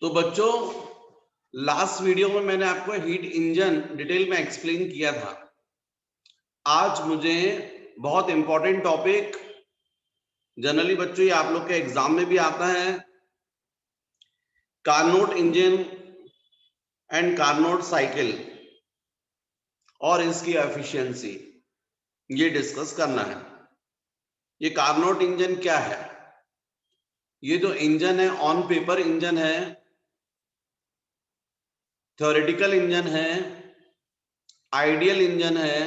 तो बच्चों, last video में मैंने आपको हीट इंजन डिटेल में एक्सप्लेन किया था। आज मुझे बहुत इंपॉर्टेंट टॉपिक, जनरली बच्चों ये आप लोग के एग्जाम में भी आता है, Carnot engine and Carnot cycle और इसकी एफिशिएंसी, ये डिस्कस करना है। ये कार्नोट इंजन क्या है? ये जो इंजन है, ऑन पेपर इंजन है, थ्योरेटिकल इंजन है, आइडियल इंजन है,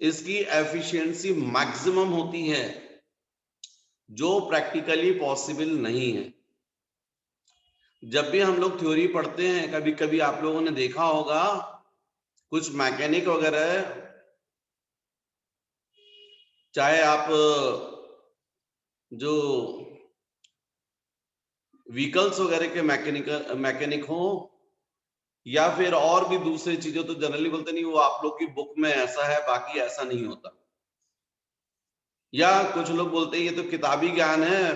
इसकी एफिशिएंसी मैक्सिमम होती है जो प्रैक्टिकली पॉसिबल नहीं है। जब भी हम लोग थ्योरी पढ़ते हैं, कभी कभी आप लोगों ने देखा होगा कुछ मैकेनिक वगैरह, चाहे आप जो व्हीकल्स वगैरह के मैकेनिक हो या फिर और भी दूसरी चीजें, तो जनरली बोलते नहीं वो आप लोग की बुक में ऐसा है, बाकी ऐसा नहीं होता। या कुछ लोग बोलते हैं ये तो किताबी ज्ञान है,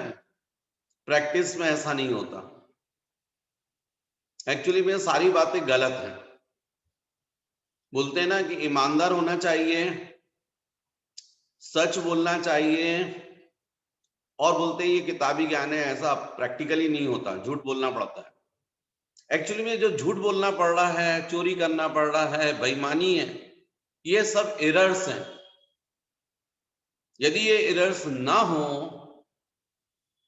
प्रैक्टिस में ऐसा नहीं होता। एक्चुअली में सारी बातें गलत हैं। बोलते हैं ना कि ईमानदार होना चाहिए, सच बोलना चाहिए, और बोलते हैं ये किताबी ज्ञान है, ऐसा प्रैक्टिकली नहीं होता, झूठ बोलना पड़ता है। एक्चुअली में जो झूठ बोलना पड़ रहा है, चोरी करना पड़ रहा है, बेईमानी है, ये सब एरर्स हैं। यदि ये एरर्स ना हो,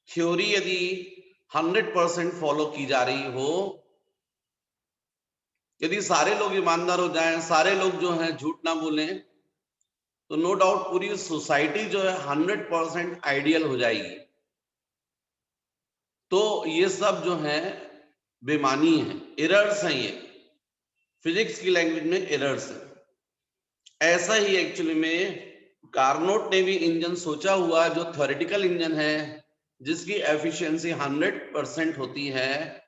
थ्योरी यदि 100% फॉलो की जा रही हो, यदि सारे लोग ईमानदार हो जाएं, सारे लोग जो हैं झूठ ना बोलें, तो नो डाउट पूरी सोसाइटी जो है 100% आइडियल हो जाएगी। तो ये सब जो है बेमानी है, एरर्स हैं, ये फिजिक्स की लैंग्वेज में एरर्स है। ऐसा ही एक्चुअली में कार्नोट ने भी इंजन सोचा हुआ, जो थ्योरेटिकल इंजन है, जिसकी एफिशिएंसी 100% होती है,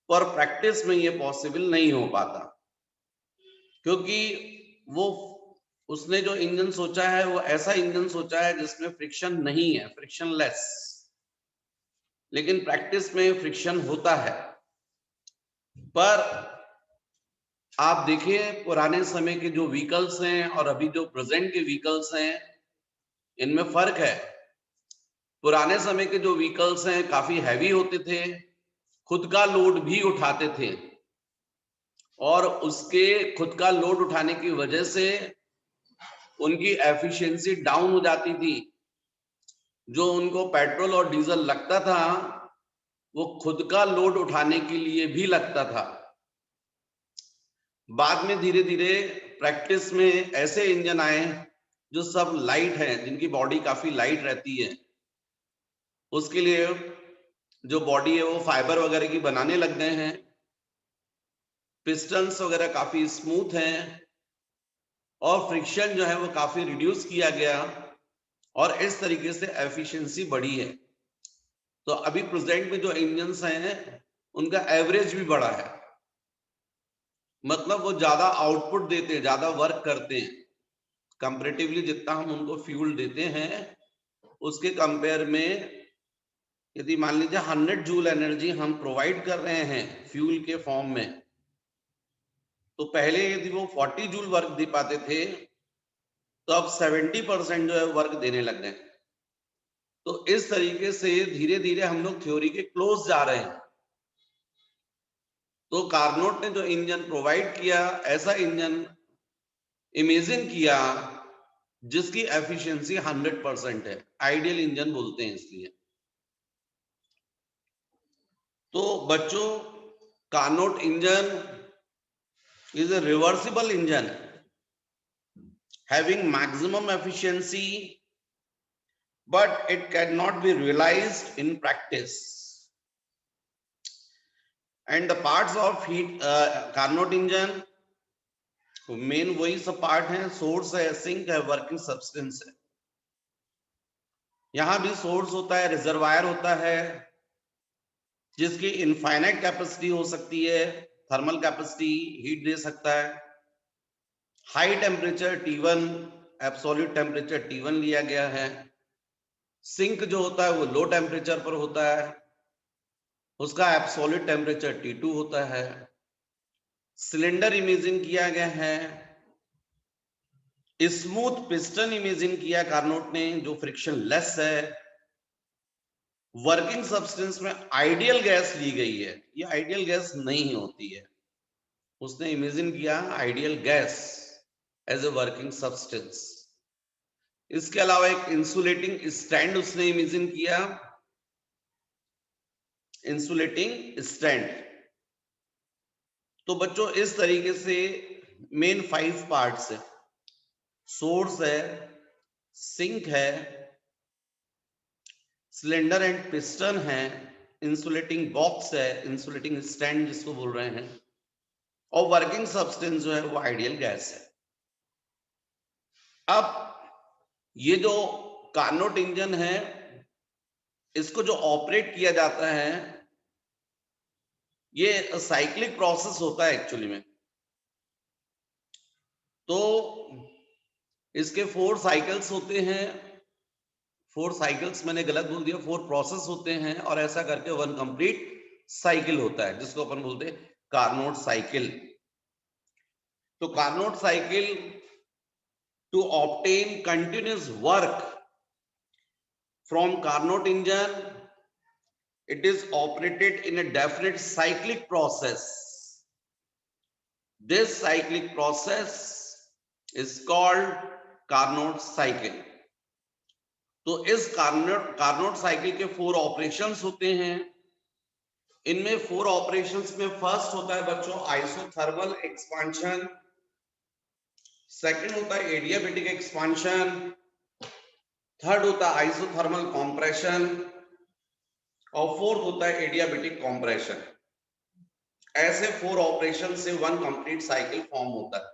पर प्रैक्टिस में ये पॉसिबल नहीं हो पाता, क्योंकि वो उसने जो इंजन सोचा है वो ऐसा इंजन सोचा है जिसमें फ्रिक्शन नहीं है, फ्रिक्शनलेस। लेकिन प्रैक्टिस में फ्रिक्शन होता है। पर आप देखिए पुराने समय के जो व्हीकल्स हैं और अभी जो प्रेजेंट के व्हीकल्स हैं, इनमें फर्क है। पुराने समय के जो व्हीकल्स हैं काफी हैवी होते थे, खुद का लोड भी उठाते थे, और उसके खुद का लोड उठाने की वजह से उनकी एफिशिएंसी डाउन हो जाती थी। जो उनको पेट्रोल और डीजल लगता था, वो खुद का लोड उठाने के लिए भी लगता था। बाद में धीरे धीरे प्रैक्टिस में ऐसे इंजन आए जो सब लाइट हैं, जिनकी बॉडी काफी लाइट रहती है। उसके लिए जो बॉडी है वो फाइबर वगैरह की बनाने लग गए हैं, पिस्टन्स वगैरह काफी स्मूथ हैं, और फ्रिक्शन जो है वो काफी रिड्यूस किया गया, और इस तरीके से एफिशिएंसी बढ़ी है। तो अभी प्रेजेंट में जो इंजन्स हैं उनका एवरेज भी बढ़ा है, मतलब वो ज्यादा आउटपुट देते हैं, ज्यादा वर्क करते हैं। कंपैरेटिवली जितना हम उनको फ्यूल देते हैं उसके कंपेयर में, यदि मान लीजिए 100 जूल एनर्जी हम प्रोवाइड कर रहे हैं फ्यूल के फॉर्म में, तो पहले यदि वो 40 जूल वर्क दे पाते थे, तो अब 70% जो है वर्क देने लग गए। तो इस तरीके से धीरे धीरे हम लोग थ्योरी के क्लोज जा रहे हैं। तो कार्नोट ने जो इंजन प्रोवाइड किया, ऐसा इंजन इमेजिन किया जिसकी एफिशिएंसी 100% है, आइडियल इंजन बोलते हैं इसलिए। तो बच्चों, Carnot engine is a reversible engine having maximum efficiency, but it cannot be realized in practice. And the parts of heat Carnot engine, main वही सब पार्ट है, सोर्स है, सिंक है, वर्किंग सब्सटेंस है। यहां भी सोर्स होता है, रिजर्वायर होता है, जिसकी इनफाइनाइट कैपेसिटी हो सकती है, थर्मल कैपेसिटी, हीट दे सकता है। High temperature T1, absolute temperature T1 लिया गया है। सिंक जो होता है वो लो टेम्परेचर पर होता है, उसका एब्सोल्यूट टेम्परेचर T2 होता है। सिलेंडर इमेजिंग किया गया है, स्मूथ पिस्टन इमेजिंग किया कार्नोट ने जो फ्रिक्शन लेस है। वर्किंग सब्सटेंस में आइडियल गैस ली गई है, ये आइडियल गैस नहीं होती है, उसने इमेजिन किया ideal gas as a working substance. इसके अलावा एक इंसुलेटिंग स्टैंड उसने इमेजिन किया, इंसुलेटिंग स्टैंड। तो बच्चों इस तरीके से मेन 5 पार्ट्स है, सोर्स है, सिंक है, सिलेंडर एंड पिस्टन है, इंसुलेटिंग बॉक्स है, इंसुलेटिंग स्टैंड जिसको बोल रहे हैं, और वर्किंग सब्सटेंस जो है वो आइडियल गैस है। अब ये जो कार्नोट इंजन है, इसको जो ऑपरेट किया जाता है, ये साइक्लिक प्रोसेस होता है एक्चुअली में। तो इसके 4 साइकिल्स होते हैं, 4 साइकिल्स मैंने गलत बोल दिया, 4 प्रोसेस होते हैं, और ऐसा करके 1 कंप्लीट साइकिल होता है जिसको अपन बोलते हैं कार्नोट साइकिल। तो Carnot cycle to obtain continuous work from Carnot engine, it is operated in a definite cyclic process. This cyclic process is called Carnot cycle. तो इस कार्नोट साइकिल के 4 ऑपरेशंस होते हैं। इनमें 4 ऑपरेशंस में फर्स्ट होता है बच्चों आइसोथर्मल एक्सपांशन, सेकंड होता है एडियाबैटिक एक्सपांशन, थर्ड होता है आइसोथर्मल कंप्रेशन, और फोर्थ होता है एडियाबैटिक कंप्रेशन। ऐसे 4 ऑपरेशन से 1 कंप्लीट साइकिल फॉर्म होता है।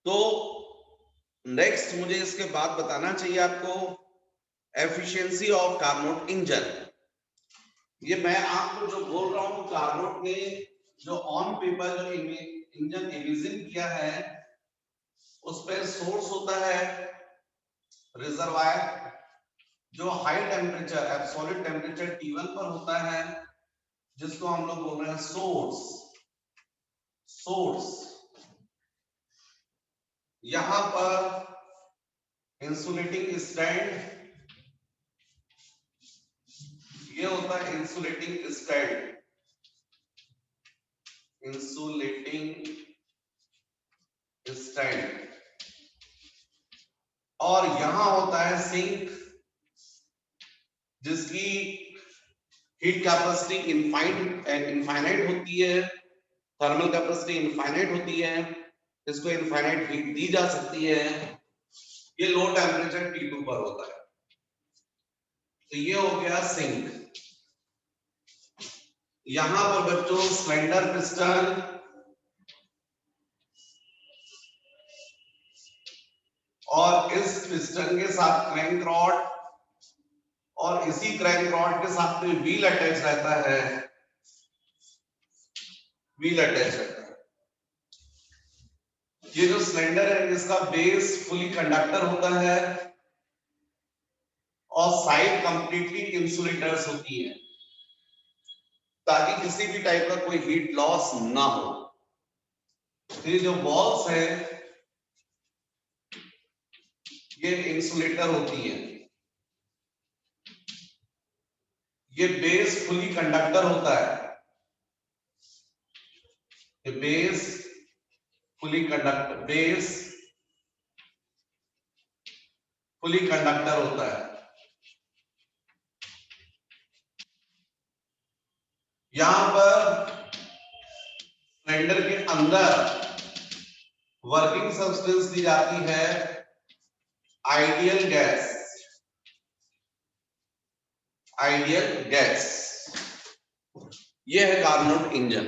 तो नेक्स्ट मुझे इसके बाद बताना चाहिए आपको एफिशिएंसी ऑफ कार्नोट इंजन। ये मैं आपको जो बोल रहा हूं कार्नोट ने जो ऑन पेपर जो इंजन इमेजिन किया है, उस पर सोर्स होता है रिजर्वायर जो high temperature absolute temperature T1 पर होता है, जिसको हम लोग बोल रहे हैं सोर्स। यहां पर इंसुलेटिंग स्टैंड, ये होता है इंसुलेटिंग स्टैंड, और यहां होता है सिंक, जिसकी हीट कैपेसिटी इनफाइनाइट होती है, थर्मल कैपेसिटी इनफाइनाइट होती है, इसको इनफाइनाइट हीट दी जा सकती है। ये लो टेम्परेचर T2 पर होता है। तो ये हो गया सिंक। यहां पर बच्चों सिलेंडर पिस्टन, और इस पिस्टन के साथ क्रैंक रॉड, और इसी क्रैंक रॉड के साथ में व्हील अटैच रहता है, ये जो सिलेंडर है इसका बेस फुली कंडक्टर होता है, और साइड कंप्लीटली इंसुलेटर्स होती है, ताकि किसी भी टाइप का कोई हीट लॉस ना हो। तो ये जो वॉल्स है ये इंसुलेटर होती है, ये बेस फुली कंडक्टर होता है, ये बेस फुली कंडक्टर होता है। यहां पर सिलेंडर के अंदर वर्किंग सब्सटेंस दी जाती है आइडियल गैस। यह है कार्नोट इंजन।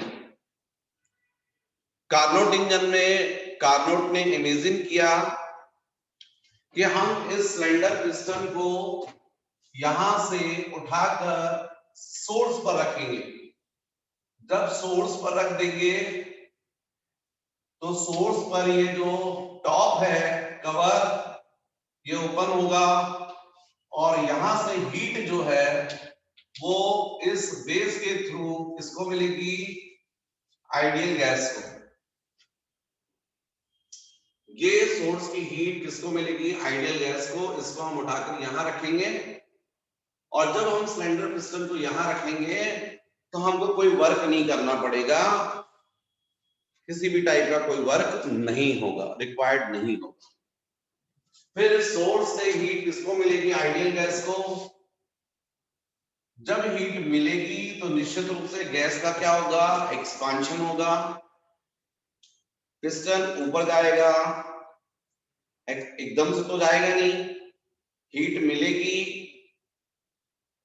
कार्नोट इंजन में कार्नोट ने इमेजिन किया कि हम इस सिलेंडर पिस्टन को यहां से उठाकर सोर्स पर रखेंगे। जब सोर्स पर रख देंगे तो सोर्स पर ये जो टॉप है कवर, ये ओपन होगा, और यहां से हीट जो है वो इस बेस के थ्रू इसको मिलेगी आइडियल गैस को। ये सोर्स की हीट किसको मिलेगी? आइडियल गैस को। इसको हम उठाकर यहां रखेंगे और जब हम सिलेंडर पिस्टन को यहां रखेंगे तो हमको कोई वर्क नहीं करना पड़ेगा, किसी भी टाइप का कोई वर्क नहीं होगा, रिक्वायर्ड नहीं होगा। फिर सोर्स से हीट किसको मिलेगी? आइडियल गैस को। जब हीट मिलेगी तो निश्चित रूप से गैस का क्या होगा? एक्सपांशन होगा, पिस्टन ऊपर जाएगा, एकदम से तो जाएगा नहीं, हीट मिलेगी,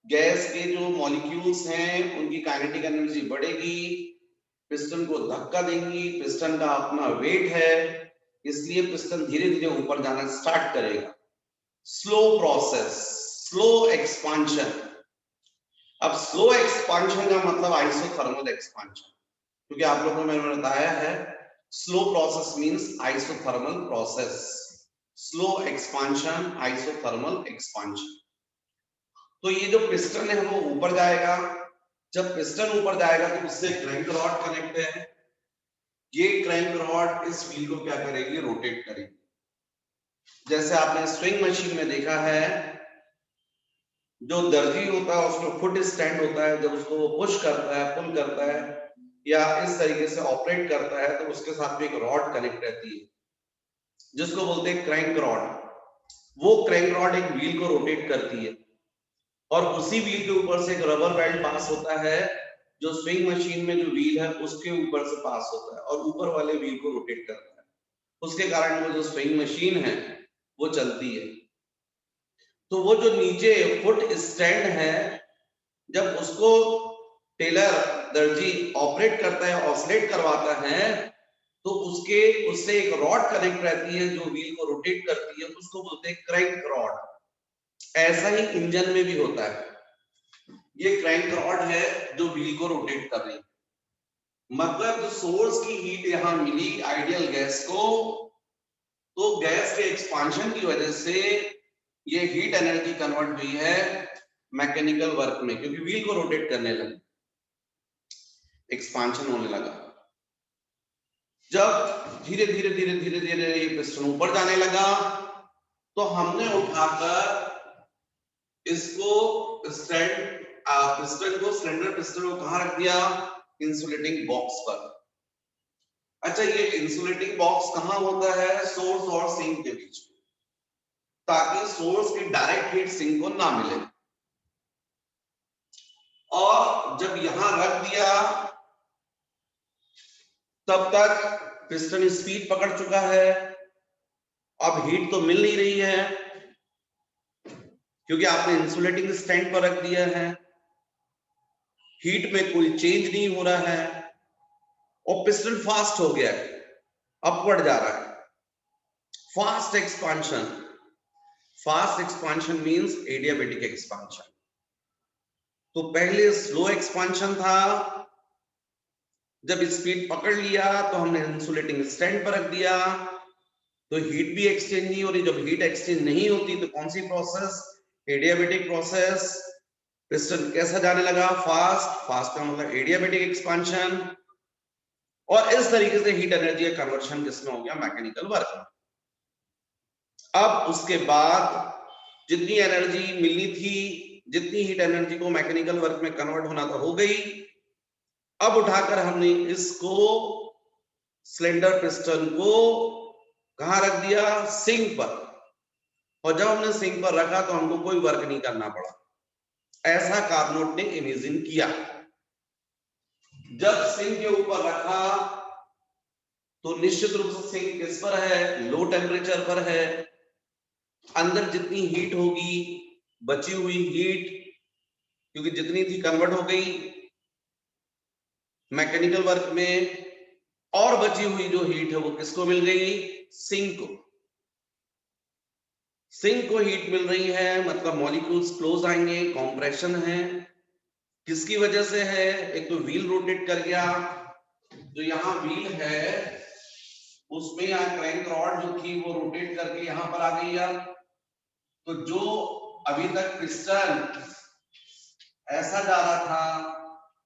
गैस के जो मॉलिक्यूल्स हैं उनकी काइनेटिक एनर्जी बढ़ेगी, पिस्टन को धक्का देंगी, पिस्टन का अपना वेट है, इसलिए पिस्टन धीरे धीरे ऊपर जाना स्टार्ट करेगा। Slow process, slow expansion. अब स्लो एक्सपांशन का मतलब आइसोथर्मल एक्सपांशन, क्योंकि आप लोगों को मैंने बताया है slow process means isothermal process, slow expansion, isothermal expansion. तो ये जो पिस्टन है वो ऊपर जाएगा, जब पिस्टन ऊपर जाएगा तो उससे क्रैंक रॉड कनेक्ट है, ये क्रैंक रॉड इस व्हील को क्या करेगी? रोटेट करेगी। जैसे आपने स्विंग मशीन में देखा है, जो दर्जी होता है उसको फुट स्टैंड होता है, जब उसको वो पुश करता है, पुल करता है या इस तरीके से ऑपरेट करता है तो उसके साथ में एक रॉड कनेक्ट रहती है जिसको बोलते हैं क्रैंक रॉड। वो क्रैंक रॉड एक व्हील को रोटेट करती है और उसी व्हील के ऊपर से एक रबर बेल्ट पास होता है जो स्विंग मशीन में जो व्हील है उसके ऊपर से पास होता है और ऊपर वाले व्हील को रोटेट करता है। उसके कारण वो जो स्विंग मशीन है वो चलती है। तो वो जो नीचे फुट स्टैंड है, जब उसको टेलर दर्जी ऑपरेट करता है, ऑसिलेट करवाता है, तो उससे एक रॉड कनेक्ट रहती है जो व्हील को रोटेट करती है, उसको बोलते हैं क्रैंक रॉड। ऐसा ही इंजन में भी होता है, ये क्रैंक रॉड है जो व्हील को रोटेट कर रही है। मतलब जो सोर्स की हीट यहां मिली आइडियल गैस को, तो गैस के एक्सपांशन की वजह से ये हीट एनर्जी कन्वर्ट हुई है मैकेनिकल वर्क में, क्योंकि व्हील को रोटेट करने लगे, एक्सपांशन होने लगा। जब धीरे धीरे धीरे धीरे धीरे ये पिस्टन ऊपर जाने लगा तो हमने उठाकर इसको स्टैंड पिस्टन को, सिलेंडर पिस्टन को कहां रख दिया? इंसुलेटिंग बॉक्स पर। अच्छा, ये इंसुलेटिंग बॉक्स कहां होता है? सोर्स और सिंक के बीच में, ताकि सोर्स की डायरेक्ट हीट सिंक को ना मिले। और जब यहां रख दिया तब तक पिस्टन स्पीड पकड़ चुका है, अब हीट तो मिल नहीं रही है क्योंकि आपने इंसुलेटिंग स्टैंड पर रख दिया है, हीट में कोई चेंज नहीं हो रहा है और पिस्टन फास्ट हो गया है, अपवर्ड जा रहा है। Fast expansion, fast expansion means adiabatic expansion. तो पहले स्लो एक्सपांशन था, जब स्पीड पकड़ लिया तो हमने इंसुलेटिंग स्टैंड पर रख दिया, तो हीट भी एक्सचेंज नहीं हो रही। जब हीट एक्सचेंज नहीं होती तो कौन सी प्रोसेस? Adiabatic process. पिस्टन कैसा जाने लगा? फास्ट। फास्ट का मतलब एडियाबैटिक एक्सपांशन। और इस तरीके से हीट एनर्जी का कन्वर्शन किसमें हो गया? मैकेनिकल वर्क में। अब उसके बाद जितनी एनर्जी मिलनी थी, जितनी हीट एनर्जी को मैकेनिकल वर्क में कन्वर्ट होना था, हो गई। अब उठाकर हमने इसको, सिलेंडर पिस्टन को कहां रख दिया? सिंक पर। और जब हमने सिंक पर रखा तो हमको कोई वर्क नहीं करना पड़ा। ऐसा कार्नोट ने इमेजिन किया। जब सिंक के ऊपर रखा तो निश्चित रूप से सिंक किस पर है? लो टेम्परेचर पर है। अंदर जितनी हीट होगी, बची हुई हीट, क्योंकि जितनी थी कन्वर्ट हो गई मैकेनिकल वर्क में, और बची हुई जो हीट है वो किसको मिल गई? सिंक को। सिंक को हीट मिल रही है मतलब मॉलिक्यूल्स क्लोज आएंगे, कॉम्प्रेशन है। किसकी वजह से है? एक तो व्हील रोटेट कर गया, जो यहाँ व्हील है उसमें यहाँ क्रैंक रॉड जो थी वो रोटेट करके यहां पर आ गई। यार, तो जो अभी तक पिस्टन ऐसा जा रहा था,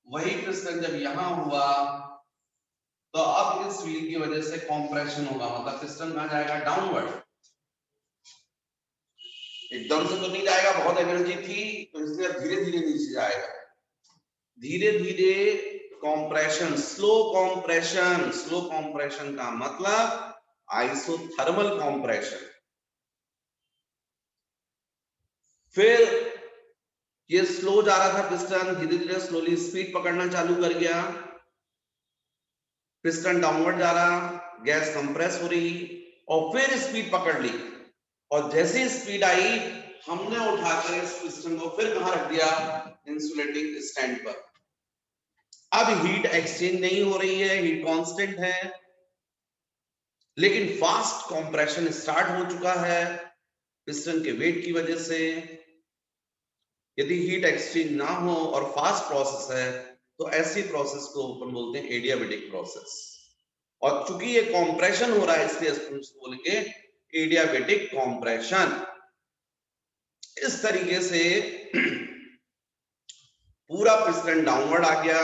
वही पिस्टन जब यहां हुआ तो अब इस व्हील की वजह से कंप्रेशन होगा, मतलब पिस्टन कहां जाएगा, डाउनवर्ड। एकदम से तो नहीं जाएगा, बहुत एनर्जी थी तो इसलिए धीरे धीरे नीचे जाएगा, धीरे धीरे compression, slow compression. Slow compression का मतलब आइसोथर्मल कंप्रेशन। फिर ये स्लो जा रहा था पिस्टन, धीरे धीरे स्लोली स्पीड पकड़ना चालू कर गया, पिस्टन डाउनवर्ड जा रहा, गैस कंप्रेस हो रही और फिर स्पीड पकड़ ली, और जैसे स्पीड आई हमने उठाकर इस पिस्टन को फिर कहां रख दिया, इंसुलेटिंग स्टैंड पर। अब हीट एक्सचेंज नहीं हो रही है, हीट कांस्टेंट है, लेकिन फास्ट कंप्रेशन स्टार्ट हो चुका है पिस्टन के वेट की वजह से। यदि हीट एक्सचेंज ना हो और फास्ट प्रोसेस है तो ऐसी प्रोसेस को अपन बोलते हैं एडियाबेटिक प्रोसेस। और चूंकि ये कंप्रेशन हो रहा है इसलिए इसको बोलेंगे एडियाबेटिक कंप्रेशन। इस तरीके से पूरा पिस्टन डाउनवर्ड आ गया,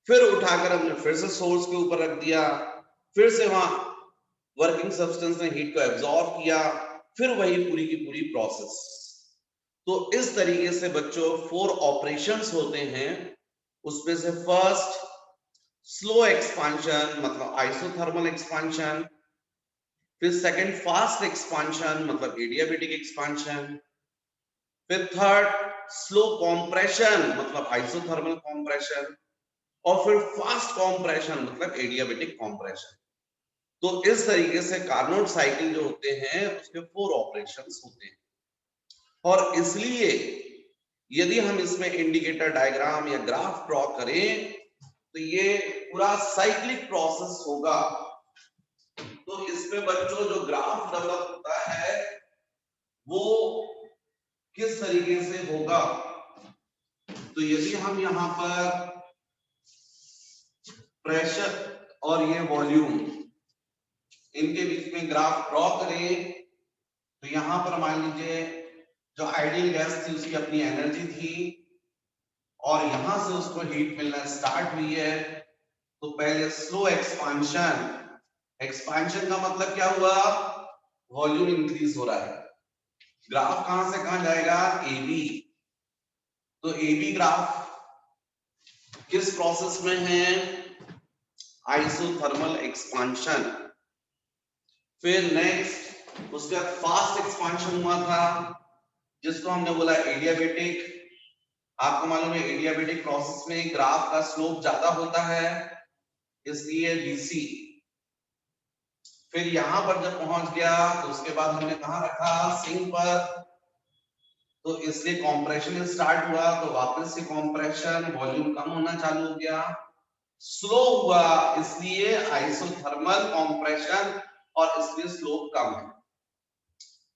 फिर उठाकर हमने फिर से सोर्स के ऊपर रख दिया, फिर से वहां वर्किंग सब्सटेंस ने हीट को एब्जॉर्ब किया, फिर वही पूरी की पूरी प्रोसेस। तो इस तरीके से बच्चों 4 ऑपरेशंस होते हैं, उसमें से फर्स्ट स्लो एक्सपांशन मतलब आइसोथर्मल एक्सपांशन, फिर सेकंड फास्ट एक्सपांशन मतलब एडियाबेटिक एक्सपांशन, फिर थर्ड स्लो कंप्रेशन मतलब आइसोथर्मल कंप्रेशन, और फिर फास्ट कंप्रेशन मतलब एडियाबेटिक कंप्रेशन। तो इस तरीके से कार्नोट साइकिल जो होते हैं उसके 4 ऑपरेशंस होते हैं, और इसलिए यदि हम इसमें इंडिकेटर डायग्राम या ग्राफ ड्रॉ करें तो ये पूरा साइक्लिक प्रोसेस होगा। तो इसमें बच्चों जो ग्राफ डेवलप होता है वो किस तरीके से होगा, तो यदि हम यहाँ पर प्रेशर और ये वॉल्यूम इनके बीच में ग्राफ ड्रॉ करें तो यहां पर मान लीजिए जो आइडियल गैस थी उसकी अपनी एनर्जी थी और यहां से उसको हीट मिलना स्टार्ट हुई है। तो पहले स्लो एक्सपांशन, एक्सपांशन का मतलब क्या हुआ, वॉल्यूम इंक्रीज हो रहा है। ग्राफ कहां से कहां जाएगा, AB। तो AB ग्राफ किस प्रोसेस में है, आइसोथर्मल एक्सपांशन। फिर नेक्स्ट उसके बाद फास्ट एक्सपांशन हुआ था जिसको हमने बोला एडियाबेटिक। आपको मालूम है एडियाबेटिक प्रोसेस में ग्राफ का स्लोप ज्यादा होता है इसलिए BC। फिर यहां पर जब पहुंच गया तो उसके बाद हमने कहां रखा, सिंक पर, तो इसलिए कंप्रेशन स्टार्ट हुआ तो वापस से कंप्रेशन, वॉल्यूम कम होना चालू हो गया, स्लो हुआ इसलिए आइसोथर्मल कंप्रेशन और इसलिए स्लोप कम है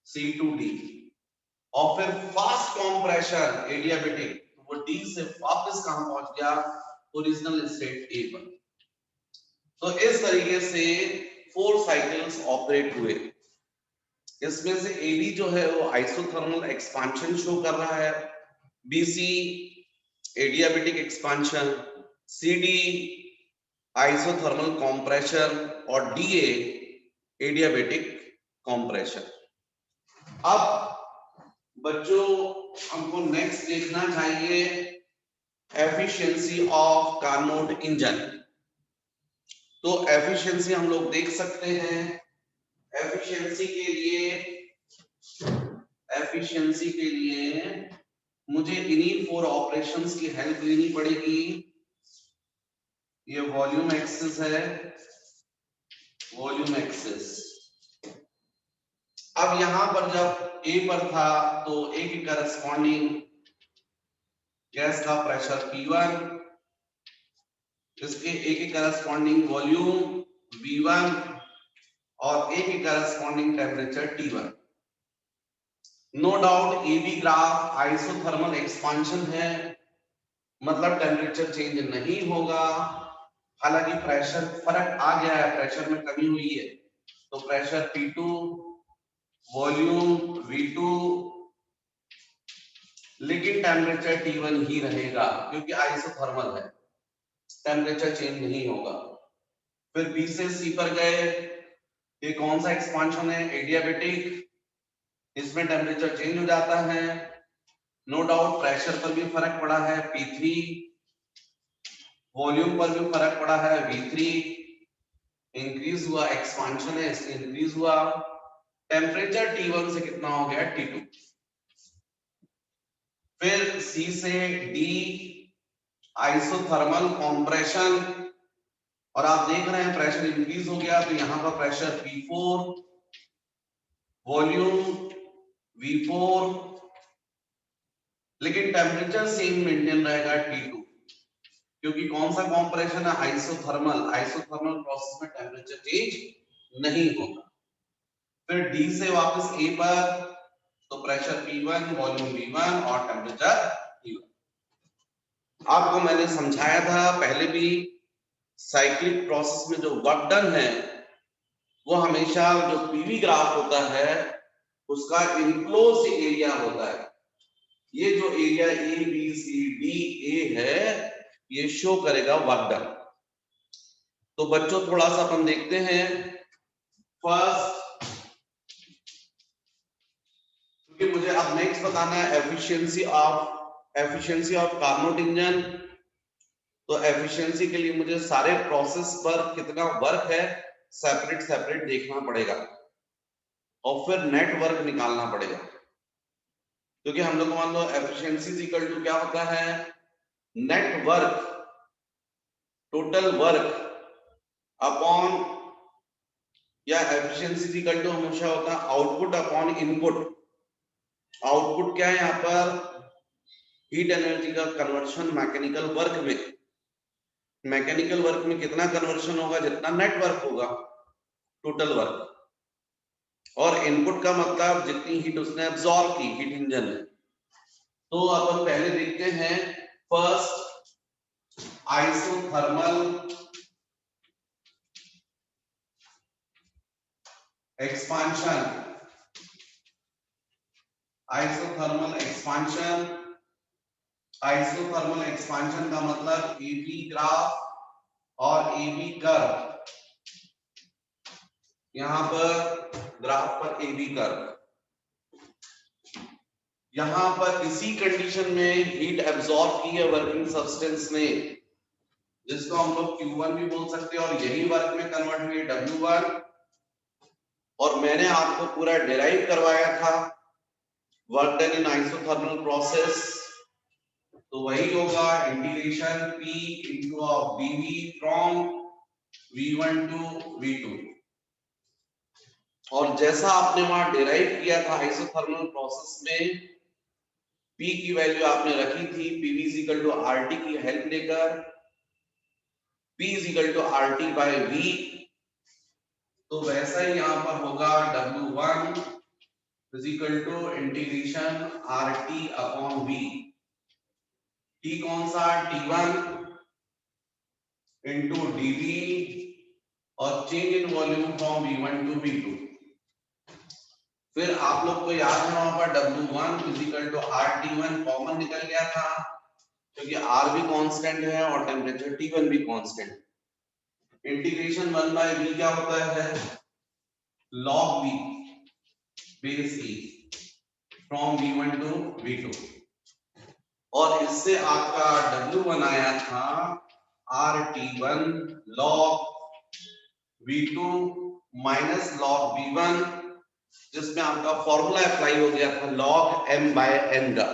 C2D। और फिर फास्ट कंप्रेशन एडियाबेटिक, तो वो D से वापस कहां पहुंच गया, ओरिजिनल स्टेट A पर। तो इस तरीके से 4 साइकिल्स ऑपरेट हुए। इसमें से AB जो है वो आइसोथर्मल एक्सपांशन शो कर रहा है, BC adiabatic expansion, CD isothermal compression और DA एडियाबेटिक कंप्रेशन। अब बच्चों हमको नेक्स्ट देखना चाहिए एफिशिएंसी ऑफ कार्नोट इंजन। तो एफिशिएंसी हम लोग देख सकते हैं, एफिशिएंसी के लिए मुझे इन्हीं 4 ऑपरेशंस की हेल्प लेनी पड़ेगी। ये वॉल्यूम एक्सिस है, वॉल्यूम एक्सिस। अब यहां पर जब A पर था तो A की करस्पॉन्डिंग गैस का प्रेशर P1, इसके A की करस्पॉन्डिंग वॉल्यूम V1 और A की corresponding temperature T1। No doubt AB graph isothermal expansion है, मतलब टेम्परेचर चेंज नहीं होगा। हालांकि प्रेशर फर्क आ गया है, प्रेशर में कमी हुई है, तो प्रेशर P2, वॉल्यूम V2 लेकिन टेम्परेचर T1 ही रहेगा क्योंकि आइसोथर्मल है, टेम्परेचर चेंज नहीं होगा। फिर B से C पर गए, ये कौन सा एक्सपांशन है? एडियाबेटिक, इसमें टेम्परेचर चेंज हो जाता है। नो डाउट प्रेशर पर भी फर्क पड़ा है P3, वॉल्यूम पर भी फर्क पड़ा है V3, इंक्रीज हुआ, एक्सपांशन है इसलिए इंक्रीज हुआ। टेम्परेचर T1 से कितना हो गया? T2। फिर C से D, आइसोथर्मल कंप्रेशन, और आप देख रहे हैं प्रेशर इंक्रीज हो गया, तो यहां पर प्रेशर P4, वॉल्यूम V4, लेकिन टेम्परेचर सेम मेंटेन रहेगा T2, क्योंकि कौन सा कंप्रेशन है? आइसोथर्मल, आइसोथर्मल प्रोसेस में टेम्परेचर चेंज नहीं होगा। फिर D से वापस A पर, तो प्रेशर P1, वॉल्यूम V1 और टेम्परेचर T1। आपको मैंने समझाया था पहले भी, साइक्लिक प्रोसेस में जो वर्क डन है वो हमेशा जो पीवी ग्राफ होता है उसका इनक्लोज एरिया होता है। ये जो area A B C D A है ये शो करेगा वर्क डन। तो बच्चों थोड़ा सा अपन देखते हैं फर्स्ट, क्योंकि मुझे अब नेक्स्ट बताना है एफिशिएंसी ऑफ कार्नोट इंजन। तो एफिशिएंसी के लिए मुझे सारे प्रोसेस पर कितना वर्क है सेपरेट सेपरेट देखना पड़ेगा और फिर नेटवर्क निकालना पड़ेगा, क्योंकि हम लोग मान लो एफिशिएंसी इक्वल टू क्या होता है? Net work, total work upon, या एफिशिएंसी इक्वल टू हमेशा होता है आउटपुट अपॉन इनपुट। आउटपुट क्या है यहाँ पर? हीट एनर्जी का कन्वर्शन मैकेनिकल वर्क में। मैकेनिकल वर्क में कितना कन्वर्शन होगा? जितना नेट वर्क होगा, टोटल वर्क। और इनपुट का मतलब जितनी हीट उसने एब्सॉर्ब की हीट इंजन ने। तो अपन पहले देखते हैं first isothermal expansion. Isothermal expansion, isothermal expansion का मतलब AB ग्राफ और AB कर्व। यहां पर ग्राफ पर AB कर्व, यहां पर इसी कंडीशन में हीट एब्सॉर्ब की है वर्किंग सब्सटेंस ने, जिसको हम लोग Q1 भी बोल सकते हैं, और यही वर्क में कन्वर्ट हुई W1। और मैंने आपको पूरा डिराइव करवाया था work done in isothermal process, तो वही होगा integration P into of dV from V1 to V2। और जैसा आपने वहां डिराइव किया था आइसोथर्मल प्रोसेस में, P की वैल्यू आपने रखी थी PV is equal to RT की हेल्प लेकर, P is equal to RT by V। तो वैसा ही यहां पर होगा W1 is equal to integration RT upon V। T कौन सा? T1 into dV और change in volume from V1 to V2। फिर आप लोग को याद है वहां पर W1 is equal to RT1 common निकल गया था, क्योंकि R भी कांस्टेंट है और टेम्परेचर T1 भी कांस्टेंट। इंटीग्रेशन 1 by V क्या होता है? log V base E from V1 to V2। और इससे आपका W1 आया था RT1 log V2 minus log V1, जिसमें आपका फॉर्मूला अप्लाई हो गया था log m by n का,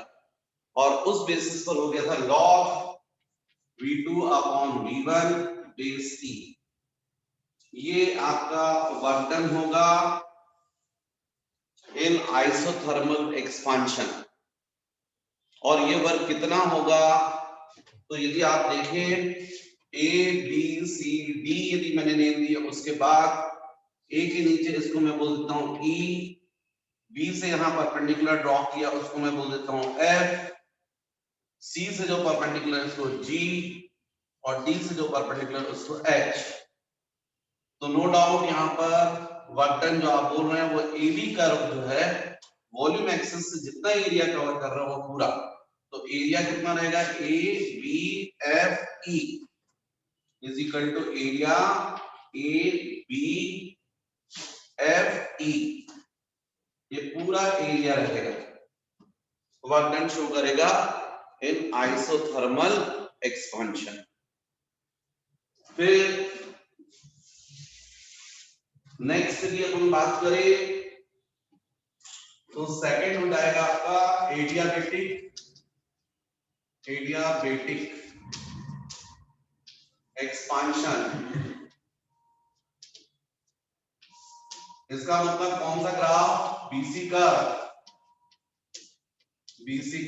और उस बेसिस पर हो गया था log V2 upon V1 base E। ये आपका वर्क डन होगा इन आइसोथर्मल एक्सपांशन। और ये वर्क कितना होगा? तो यदि आप देखें A B C D यदि मैंने नेम दिया, उसके बाद A के नीचे इसको मैं बोल देता हूं E, B से यहां परपेंडिकुलर ड्रॉ किया उसको मैं बोल देता हूं F, C से जो परपेंडिकुलर उसको G, और D से जो परपेंडिकुलर उसको H। तो नो डाउट यहाँ पर वर्क डन जो आप बोल रहे हैं वो AB कर्व जो है वॉल्यूम एक्सिस से जितना एरिया कवर कर रहा है वो पूरा एरिया कितना रहेगा, A B F E is equal to area A B F E, ये पूरा एरिया रहेगा, वर्क डन शो करेगा इन आइसोथर्मल एक्सपेंशन। फिर नेक्स्ट की अपन बात करें तो सेकंड हो जाएगा आपका एडियाबेटिक एक्सपांशन। इसका मतलब कौन सा ग्राफ, बीसी का बीसी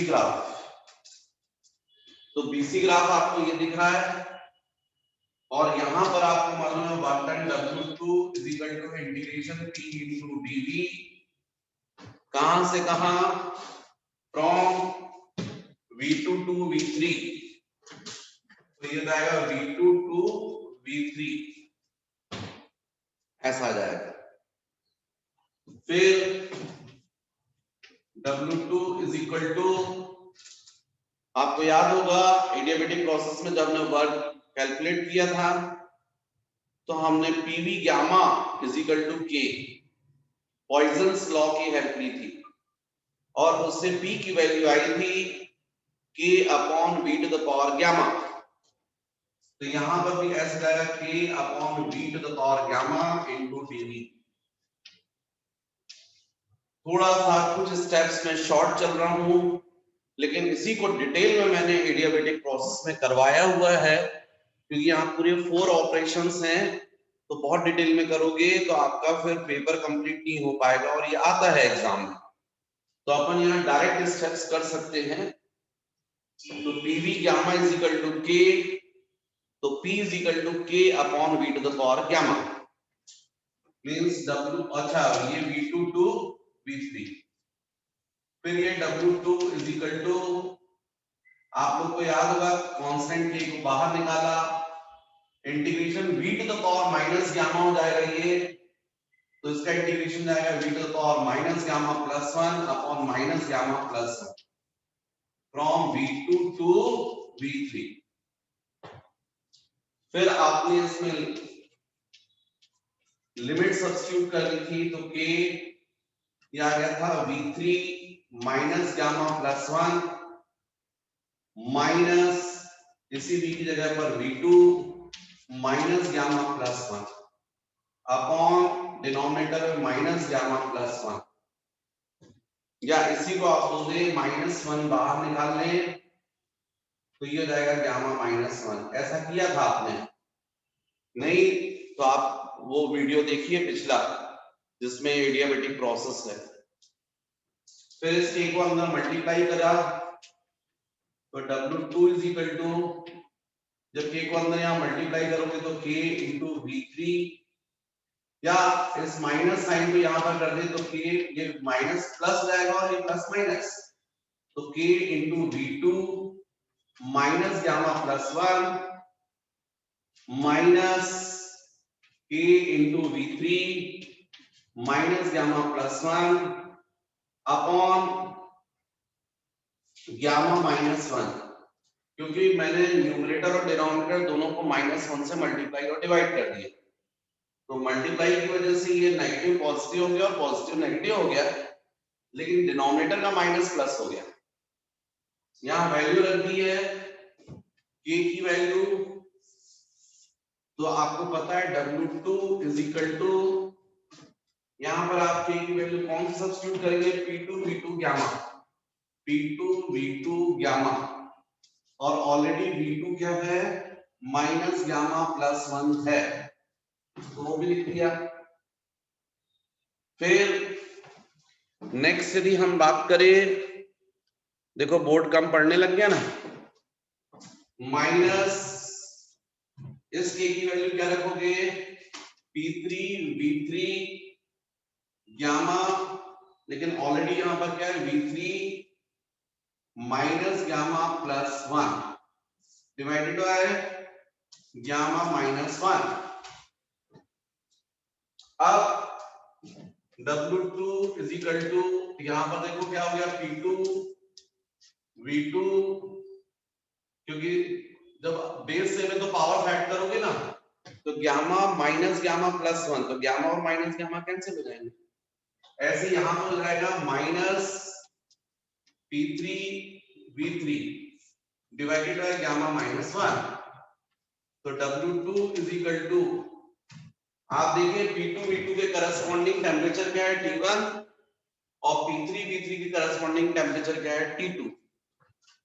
ग्राफ। तो बीसी ग्राफ आपको ये दिख रहा है और यहां पर आपको मालूम है work done W2 is equal to integration P into dV, कहां से कहां, फ्रॉम V2 टू V3, तो ये जाएगा V2 टू V3, ऐसा आ जाएगा। फिर W2 इज इक्वल टू, आपको याद होगा एडियाबेटिक प्रोसेस में जब हमने वर्क कैलकुलेट किया था तो हमने PV gamma is equal to K, Poisson's law की हेल्प ली थी और उससे पी की वैल्यू आई थी K upon V to the power gamma. तो यहां पर भी ऐसा जाएगा K upon V to the power gamma into dV. थोड़ा सा कुछ स्टेप्स में शॉर्ट चल रहा हूं, लेकिन इसी को डिटेल में मैंने एडियाबेटिक प्रोसेस में करवाया हुआ है, क्योंकि यहाँ पूरे 4 ऑपरेशंस हैं, तो बहुत डिटेल में करोगे तो आपका फिर पेपर कंप्लीट नहीं हो पाएगा और ये आता है एग्जाम में। तो अपन यहाँ डायरेक्ट स्टेप्स कर सकते हैं। तो PV gamma is equal to K, तो P is equal to K upon V to the power gamma, means W, अच्छा ये V2 टू V3, फिर ये W2 इज इक्वल टू, आप लोग को याद होगा कांस्टेंट के को बाहर निकाला, integration v to the power minus gamma हो जाएगा ये, तो इसका इंटीग्रेशन जाएगा v to the power minus gamma plus 1 upon minus gamma plus 1 from V2 to V3। फिर आपने इसमें लिमिट सब्स्टिट्यूट कर ली थी, तो k ये आ गया था V3 minus gamma plus 1 minus इसी v की जगह पर V2 minus gamma plus 1 upon denominator में माइनस गामा प्लस 1, या इसी को आप बोले माइनस 1 बाहर निकाल लें तो ये हो जाएगा गामा माइनस 1। ऐसा किया था आपने नहीं तो आप वो वीडियो देखिए पिछला जिसमें एडियाबेटिक प्रोसेस है। फिर इस k को अंदर मल्टीप्लाई करा तो W2 इज इक्वल टू, जब k को अंदर यहां मल्टीप्लाई करोगे तो k इंटू V3, या इस माइनस साइन को यहां पर कर दे तो k ये माइनस प्लस जाएगा और ये प्लस माइनस, तो k into V2 minus gamma plus 1 minus k into V3 minus gamma plus 1 upon gamma minus 1, क्योंकि मैंने न्यूमरेटर और डिनोमिनेटर दोनों को माइनस 1 से मल्टीप्लाई और डिवाइड कर दिया, तो मल्टीप्लाई की वजह से ये नेगेटिव पॉजिटिव हो गया और पॉजिटिव नेगेटिव हो गया, लेकिन डिनोमिनेटर का माइनस प्लस हो गया। यहां वैल्यू रख दी है k की वैल्यू, तो आपको पता है W2 इज इक्वल टू, यहां पर आप k की वैल्यू कौन सी सब्स्टिट्यूट करेंगे, P2 V2 gamma, P2 V2 gamma, और ऑलरेडी V2 क्या है माइनस गामा प्लस 1 है, तो वो भी लिख दिया। फिर नेक्स्ट यदि हम बात करें, देखो बोर्ड कम पढ़ने लग गया ना, माइनस इस k की वैल्यू क्या रखोगे, P3 V3 गामा, लेकिन ऑलरेडी यहां पर क्या है V3 minus gamma plus 1 divided by gamma minus 1। अब W2 इज इक्वल टू, यहां पर देखो क्या हो गया, P2 V2, क्योंकि जब बेस से में तो पावर फैक्ट करोगे ना, तो गामा माइनस गामा प्लस 1, तो गामा और माइनस गामा कैंसिल हो जाएंगे। ऐसे यहां पर हो जाएगा minus P3 V3 divided by gamma minus 1। तो W2 इज इक्वल टू, आप देखिए P2 V2 के करस्पॉन्डिंग टेम्परेचर क्या है, T1, और P3 V3 के करस्पॉन्डिंग टेम्परेचर क्या है, T2।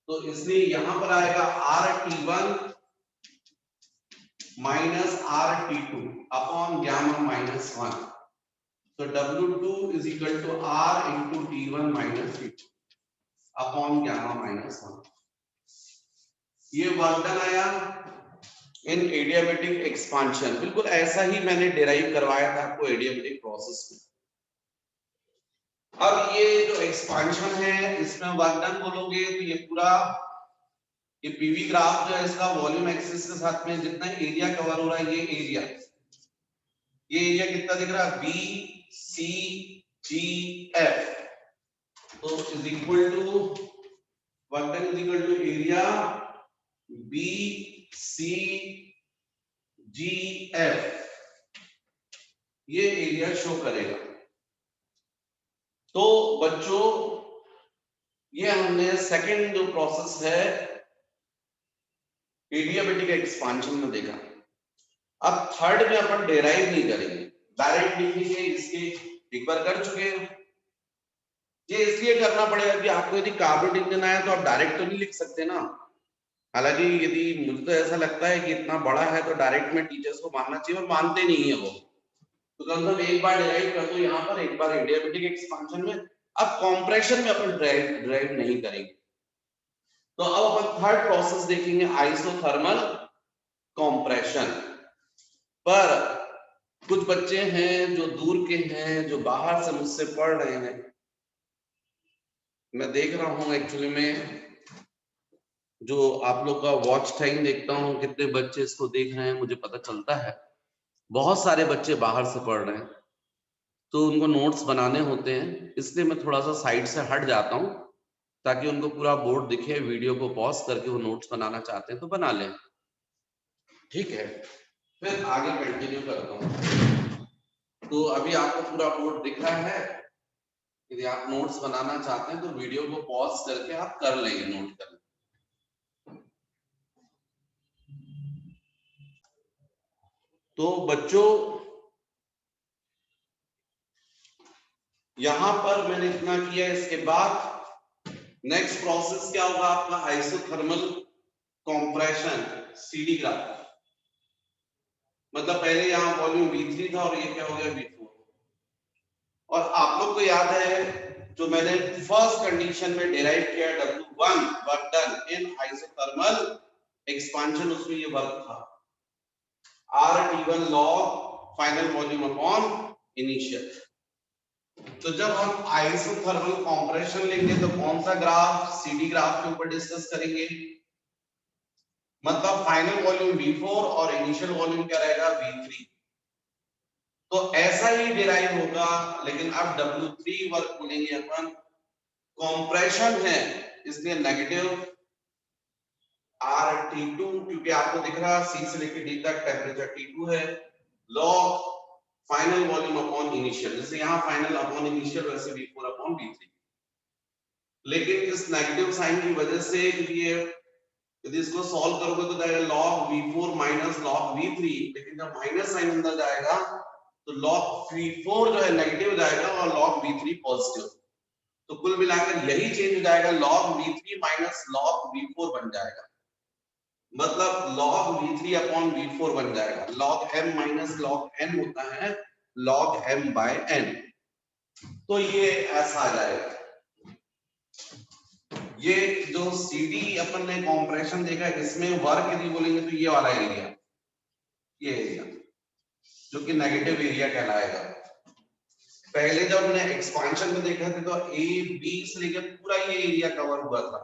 तो इसलिए यहां पर आएगा RT1 minus RT2 upon gamma minus 1। तो W2 is equal to R into T1 minus T2 upon gamma minus 1। ये वर्क डन आया इन एडियाबेटिक एक्सपांशन। बिल्कुल ऐसा ही मैंने डिराइव करवाया था आपको एडियाबेटिक प्रोसेस में। अब ये जो एक्सपांशन है इसमें वर्क डन बोलोगे तो ये पूरा, ये पीवी ग्राफ जो है इसका वॉल्यूम एक्सिस के साथ में जितना एरिया कवर हो रहा है, ये एरिया कितना दिख रहा है, बी सी जी एफ। तो is equal to, work done is equal to area B C G F, ये एरिया शो करेगा। तो बच्चों ये हमने सेकंड जो प्रोसेस है एडियाबेटिक एक्सपांशन में देखा। अब थर्ड में अपन डेराइव नहीं करेंगे, डायरेक्ट लिखेंगे, इसके एक बार कर चुके हैं। ये इसलिए करना पड़ेगा कि आपको यदि कार्बोनेट इंजन आया तो आप डायरेक्ट तो नहीं लिख सकते ना। हालांकि यदि मुझे तो ऐसा लगता है कि इतना बड़ा है तो डायरेक्ट में टीचर्स को मानना चाहिए, और मानते नहीं है वो। तो कम से कम एक बार डेराइव कर दो यहाँ पर, एक बार एडियाबेटिक एक्सपांशन में। अब कॉम्प्रेशन में अपन ड्राइव नहीं करेंगे। तो अब अपन थर्ड प्रोसेस देखेंगे, आइसोथर्मल कॉम्प्रेशन। पर कुछ बच्चे हैं जो दूर के हैं, जो बाहर से मुझसे पढ़ रहे हैं, मैं देख रहा हूं एक्चुअली में जो आप लोग का वॉच टाइम देखता हूं, कितने बच्चे इसको देख रहे हैं मुझे पता चलता है। बहुत सारे बच्चे बाहर से पढ़ रहे हैं, तो उनको नोट्स बनाने होते हैं, इसलिए मैं थोड़ा सा साइड से हट जाता हूं ताकि उनको पूरा बोर्ड दिखे। वीडियो को पॉज करके वो नोट्स बनाना चाहते हैं तो बना लें, ठीक है। फिर आगे कंटिन्यू करता हूं। तो अभी आपको पूरा बोर्ड दिख रहा है। यदि आप नोट्स बनाना चाहते हैं तो वीडियो को पॉज करके आप कर लेंगे नोट कर। तो बच्चों यहां पर मैंने इतना किया, इसके बाद नेक्स्ट प्रोसेस क्या होगा आपका, आइसोथर्मल कॉम्प्रेशन, सीडी ग्राफ। मतलब पहले यहाँ वॉल्यूम V3 था और ये क्या हो गया V4। और आप लोग को याद है जो मैंने फर्स्ट कंडीशन में डिराइव किया W1 work done in isothermal expansion, उसमें ये वर्क था RT1 log final volume upon initial. तो जब हम आइसोथर्मल कॉम्प्रेशन लेंगे तो कौन सा ग्राफ, सीडी ग्राफ के ऊपर डिस्कस करेंगे। मतलब फाइनल वॉल्यूम V4 और इनिशियल वॉल्यूम क्या रहेगा, V3। तो ऐसा ही डिराइव होगा, लेकिन अब W3 वर्क बोलेंगे अपन। कॉम्प्रेशन है इसलिए नेगेटिव RT2, क्योंकि आपको दिख रहा है C से लेकर D तक टेम्परेचर T2 है, log final volume upon initial. जैसे यहाँ फाइनल अपॉन इनिशियल, वैसे V4 अपॉन V3। लेकिन इस नेगेटिव साइन की वजह से ये, यदि इसको सॉल्व करोगे तो जाएगा log V4 minus log V3, लेकिन जब माइनस साइन अंदर जाएगा तो log V4 जो है नेगेटिव जाएगा और log V3 पॉजिटिव। तो कुल मिलाकर यही चेंज हो जाएगा, log V3 minus log V4 बन जाएगा। मतलब log V3 अपॉन V4 बन जाएगा। log M minus log N होता है log M बाय N। तो ये ऐसा आ जाएगा। ये जो सीडी अपन ने कॉम्प्रेशन देखा, इसमें वर्क यदि बोलेंगे तो ये वाला एरिया, ये एरिया जो कि नेगेटिव एरिया कहलाएगा। पहले जब हमने एक्सपांशन में देखा था तो ए बी से लेकर पूरा ये एरिया कवर हुआ था,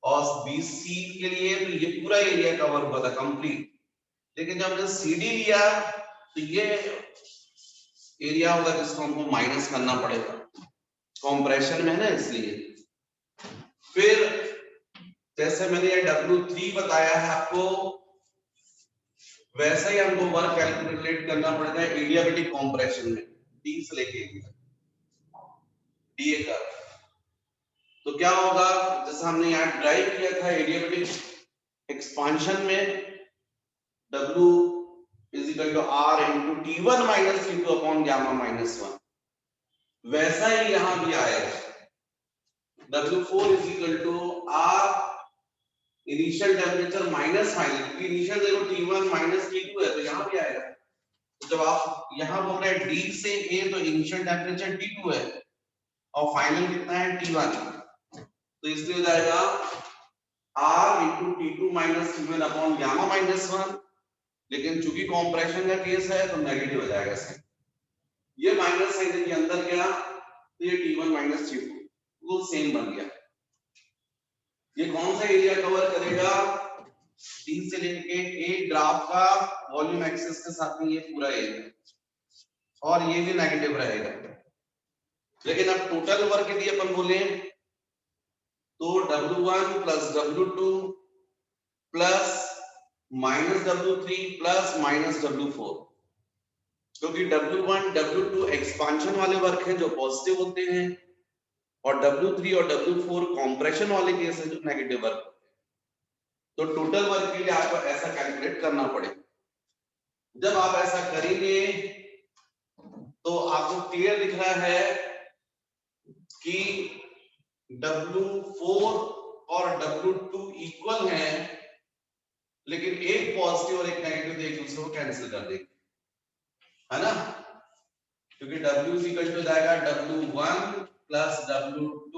और बी सी के लिए तो ये पूरा एरिया कवर हुआ था कंप्लीट। लेकिन जब हमने सीडी लिया तो ये एरिया होगा जिसको हमको माइनस करना पड़ेगा, कंप्रेशन में है ना इसलिए। फिर जैसे मैंने ये W3 बताया है आपको, वैसे ही हमको वर्क कैलकुलेट करना पड़ता है एडियाबेटिक कंप्रेशन में, D से लेके DA का। तो क्या होगा, जैसे हमने यहाँ ड्राइव किया था एडियाबेटिक एक्सपांशन में, W is equal to R into T1 minus T2 upon gamma minus 1, वैसा ही यहाँ भी आएगा, W4 is equal to R initial temperature minus final, क्योंकि इनिशियल देखो T1 माइनस T2 है तो यहाँ भी आएगा। तो जब आप यहाँ बोल रहे हैं D से A तो इनिशियल टेम्परेचर T2 है और फाइनल कितना है T1, तो इसलिए हो जाएगा R into T2 minus T1 upon gamma minus 1, लेकिन चूंकि कॉम्प्रेशन का केस है तो नेगेटिव हो जाएगा साइन, ये माइनस साइन के अंदर गया तो ये T1 माइनस T2 वो सेम बन गया। ये कौन सा एरिया कवर करेगा, D से लेके A ग्राफ का वॉल्यूम एक्सिस के साथ में ये पूरा एरिया, और ये भी नेगेटिव रहेगा। लेकिन अब टोटल वर्क यदि अपन बोले तो W1 plus W2 plus minus W3 plus minus W4, क्योंकि W1 W2 एक्सपांशन वाले वर्क हैं जो पॉजिटिव होते हैं, और W3 और W4 कंप्रेशन वाले केस है जो नेगेटिव वर्क। तो टोटल वर्क के लिए आपको ऐसा कैलकुलेट करना पड़ेगा। जब आप ऐसा करेंगे तो आपको क्लियर दिख रहा है कि W4 और W2 इक्वल हैं, लेकिन एक पॉजिटिव और एक नेगेटिव एक दूसरे को कैंसिल कर देंगे, है ना, क्योंकि W इज इक्वल टू जाएगा W1 plus W2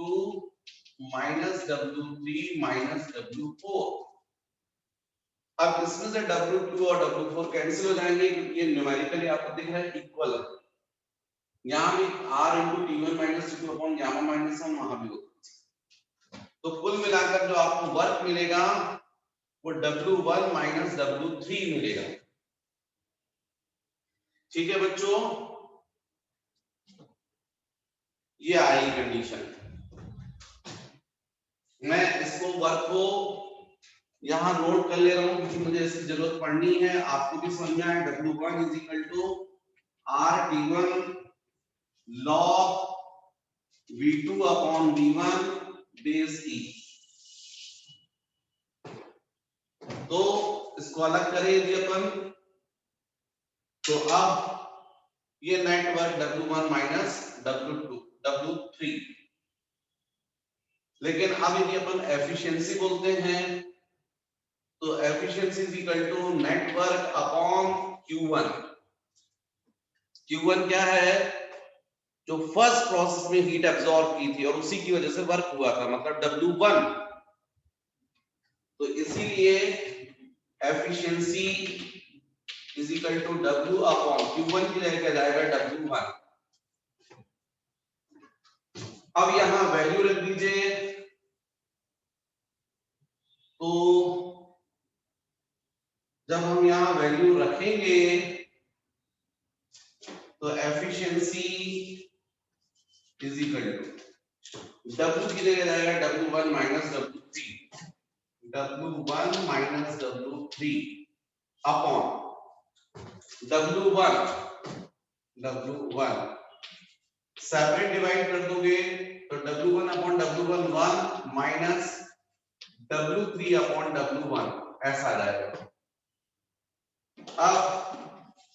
minus W3 minus W4। अब इसमें से W2 और W4 कैंसिल हो जाएंगे क्योंकि ये न्यूमेरिकली आपको दिख रहा है इक्वल है। यहाँ भी R into T1 minus T2 upon gamma minus 1 वहां भी होगा। तो कुल मिलाकर जो आपको वर्क मिलेगा वो W1 minus W3 मिलेगा। ठीक है बच्चों, ये आई कंडीशन। मैं इसको वर्क को यहां नोट कर ले रहा हूं क्योंकि मुझे इसकी जरूरत पड़नी है, आपको भी समझ में आए। W1 is equal to R T1 log V2 upon V1 base E। तो इसको अलग करें यदि अपन, तो अब ये network W1 minus W2 W3, लेकिन अब यदि अपन एफिशिएंसी बोलते हैं तो efficiency is equal to net work upon Q1। Q1 क्या है, जो फर्स्ट प्रोसेस में हीट एब्जॉर्ब की थी और उसी की वजह से वर्क हुआ था, मतलब W1। तो इसीलिए efficiency is equal to W upon Q1 की जगह क्या जाएगा W1। अब यहां वैल्यू रख दीजिए, तो जब हम यहां वैल्यू रखेंगे तो efficiency is equal to W की जगह जाएगा W1 minus W3, W1 minus W3 upon W1 separate divide कर दोगे तो W1 upon W1 1 minus W3 upon W1 ऐसा आ जाएगा। अब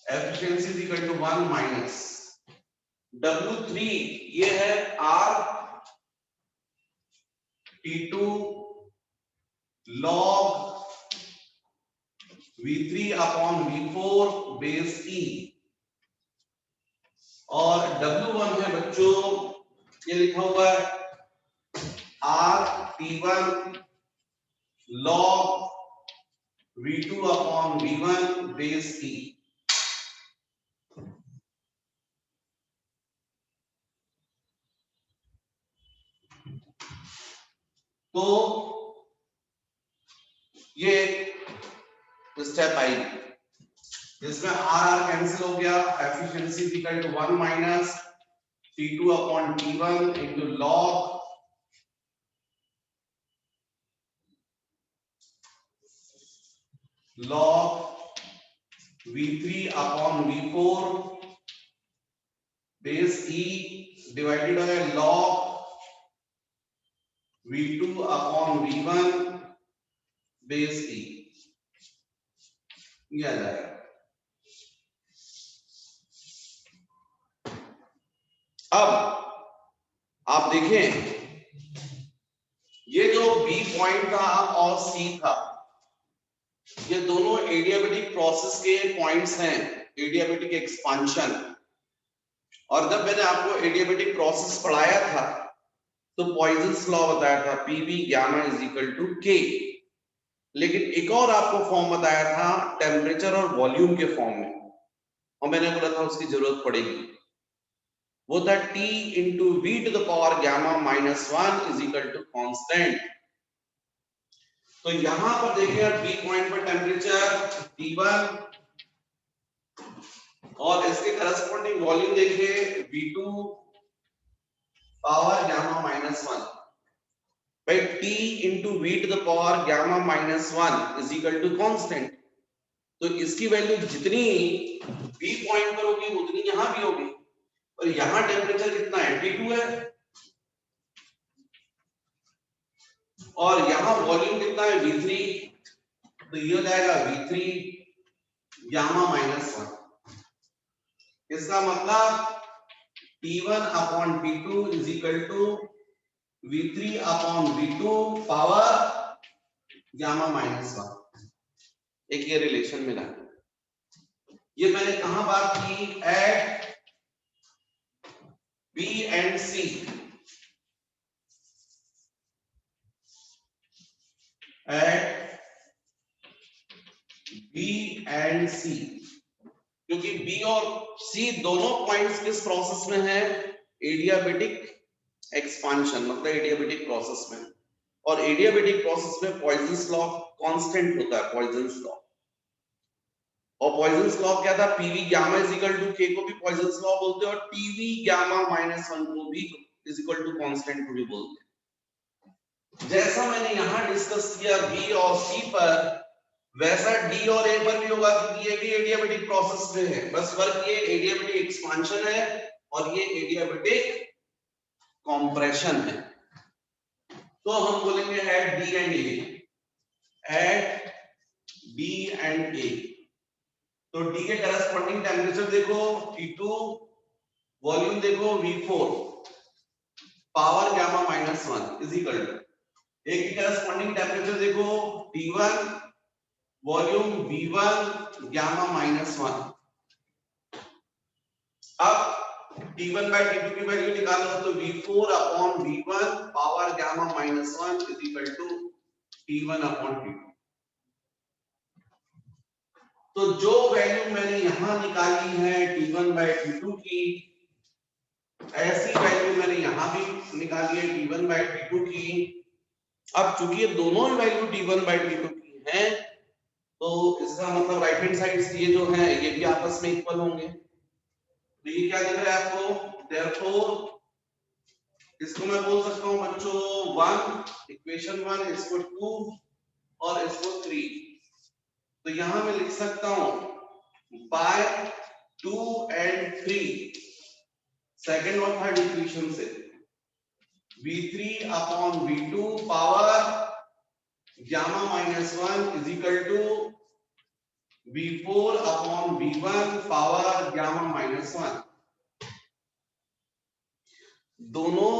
efficiency is equal to 1 minus W3, ये है R T2 log V3 upon V4 base E, और W1 है बच्चों, ये लिखा हुआ है R T1 log V2 upon V1 base E। तो ये स्टेप आई। जिसमें आर कैंसिल हो गया, efficiency equal to 1 minus T2 upon T1 into log V3 upon V4 base E divided by log V2 upon V1 base E, ये आ जाएगा। अब आप देखें, ये जो B पॉइंट था और C था, ये दोनों एडियाबेटिक प्रोसेस के पॉइंट्स हैं, एडियाबेटिक एक्सपांशन। और जब मैंने आपको एडियाबेटिक प्रोसेस पढ़ाया था तो पॉइजन्स लॉ बताया था, PV gamma is equal to K. लेकिन एक और आपको फॉर्म बताया था टेम्परेचर और वॉल्यूम के फॉर्म में, और मैंने बोला था उसकी जरूरत पड़ेगी। वो था T into V to the power gamma minus 1 is equal to constant. तो यहां पर देखिए बी पॉइंट पर टेम्परेचर T1 और इसके करस्पॉन्डिंग वॉल्यूम देखिए V2 power gamma minus 1 by T into V to the power gamma minus 1 is equal to constant। तो इसकी वैल्यू जितनी B पॉइंट पर होगी उतनी यहां भी होगी, और यहां टेम्परेचर कितना है T2 है, और यहां वॉल्यूम कितना है V3, तो ये हो जाएगा V3 गामा माइनस 1। इसका मतलब T1 upon T2 is equal to V3 upon V2 power gamma minus 1। एक ये रिलेशन मिला। ये मैंने कहां बात की, at B and C, at B and C, क्योंकि B और C दोनों पॉइंट्स किस प्रोसेस में है, एडियाबेटिक एक्सपांशन, मतलब एडियाबेटिक प्रोसेस में। और एडियाबेटिक प्रोसेस में पॉइजन्स लॉ कांस्टेंट होता है, पॉइजन्स लॉ। और पॉइजन्स लॉ क्या था, PV gamma is equal to K को भी पॉइजन्स लॉ बोलते हैं, और टीवी गामा माइनस 1 को भी इज इक्वल टू कांस्टेंट को भी बोलते हैं। जैसा मैंने यहां डिस्कस किया बी और सी पर, वैसा डी और ए पर भी होगा, क्योंकि ये भी एडियाबेटिक प्रोसेस में है। बस फर्क ये एडियाबेटिक एक्सपांशन है और ये एडियाबेटिक कंप्रेशन है। तो हम बोलेंगे at D and A, at D and A. तो डी के करस्पॉन्डिंग टेम्परेचर देखो T2, वॉल्यूम देखो V4 power gamma minus 1 is equal to, एक की करस्पॉन्डिंग टेम्परेचर देखो T1, volume V1 gamma minus 1। अब T1 बाय T2 की वैल्यू निकालो तो V4 upon V1 power gamma minus 1 is equal to T1 upon T2। तो जो वैल्यू मैंने यहां निकाली है T1 बाय T2 की, ऐसी वैल्यू मैंने यहां भी निकाली है T1 बाय T2 की। अब चूंकि ये दोनों वैल्यू T1 बाय T2 की हैं, तो इसका मतलब राइट हैंड साइड ये जो है ये भी आपस में इक्वल होंगे। तो ये क्या दिख रहा है आपको, देयरफॉर इसको मैं बोल सकता हूं बच्चों 1, इक्वेशन 1, इसको 2 और इसको 3। तो यहां मैं लिख सकता हूं बाय 2 एंड 3 सेकंड और थर्ड इक्वेशन से V3 upon V2 power gamma minus 1 is equal to V4 upon V1 power gamma minus 1। दोनों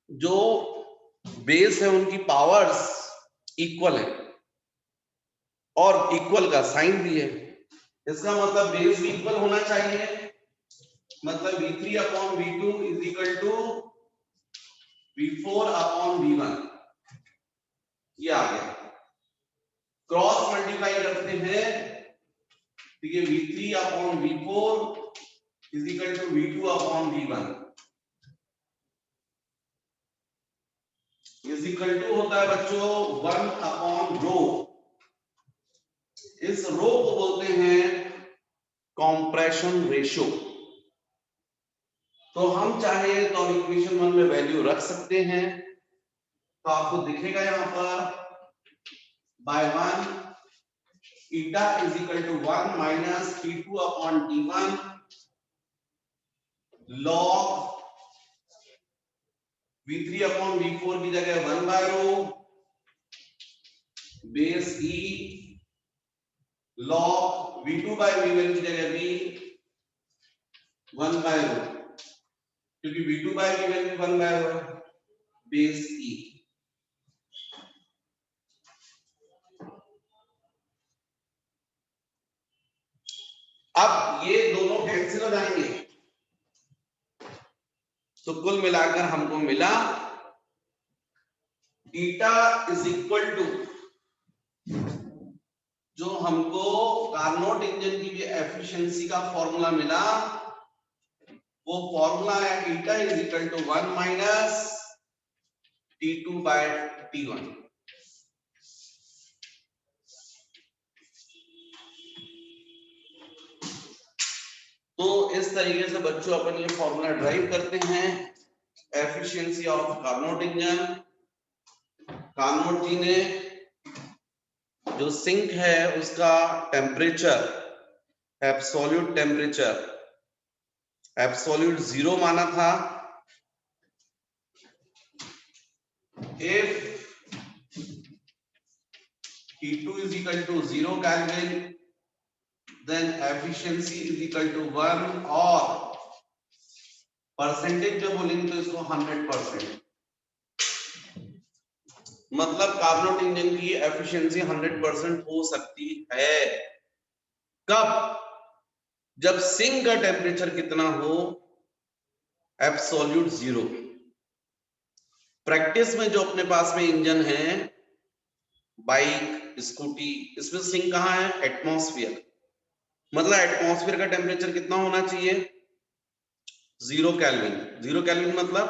जो बेस है उनकी पावर्स इक्वल है और इक्वल का साइन भी है। इसका मतलब बेस भी इक्वल होना चाहिए, मतलब V3 upon V2 is equal to V4 upon V1। ये आ गया, क्रॉस मल्टीप्लाई करते हैं तो ये V3 upon V4 is equal to V2 upon V1 is equal to होता है बच्चों 1 अपॉन रो इस रो को बोलते हैं कंप्रेशन रेशियो। तो हम चाहे तो इक्वेशन 1 में वैल्यू रख सकते हैं, तो आपको दिखेगा यहां पर bye 1 eta is equal to 1 minus T2 upon T1 log V3 upon V4 की जगह 1 by rho base E log V2 by V1 की जगह V 1 by rho, क्योंकि V2 by V1 भी 1 by rho बेस E। अब ये दोनों cancel हो जाएंगे, तो कुल मिलाकर हमको मिला ईटा इज इक्वल टू, जो हमको कार्नोट इंजन की भी एफिशिएंसी का फॉर्मूला मिला, वो फॉर्मूला है eta is equal to 1 minus T2 by T1। तो इस तरीके से बच्चों अपन ये फॉर्मूला ड्राइव करते हैं efficiency of Carnot engine. Carnot ji ने जो सिंक है उसका टेम्परेचर, एब्सोल्यूट टेम्परेचर एब्सोल्यूट 0 माना था। If T2 is equal to 0 Kelvin, then efficiency is equal to 1, और परसेंटेज जो बोलेंगे तो इसको 100%, मतलब कार्नोट इंजन की एफिशिएंसी 100% हो सकती है। कब? जब सिंक का टेम्परेचर कितना हो, एब्सोल्यूट 0। प्रैक्टिस में जो अपने पास में इंजन है, बाइक, स्कूटी, इसमें सिंक कहाँ है? एटमॉस्फेयर। मतलब एटमॉस्फेयर का टेम्परेचर कितना होना चाहिए? 0 केल्विन। 0 केल्विन मतलब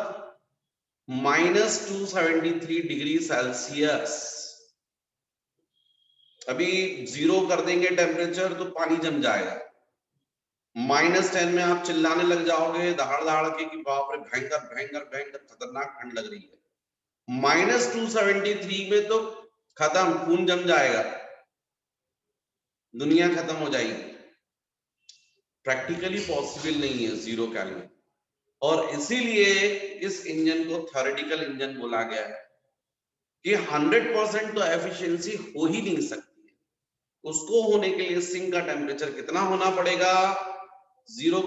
-273 डिग्री सेल्सियस। अभी 0 कर देंगे टेम्परेचर तो पानी जम जाएगा। -10 में आप चिल्लाने लग जाओगे दहाड़ दहाड़ के कि बाप रे भयंकर भयंकर भयंकर खतरनाक ठंड लग रही है। -273 में तो खत्म, खून जम जाएगा, दुनिया खत्म हो जाएगी। प्रैक्टिकली पॉसिबल नहीं है 0 केल्विन, और इसीलिए इस इंजन को थ्योरेटिकल इंजन बोला गया है कि 100% तो एफिशिएंसी हो ही नहीं सकती है। उसको होने के लिए सिंक का टेम्परेचर कितना होना पड़ेगा? 0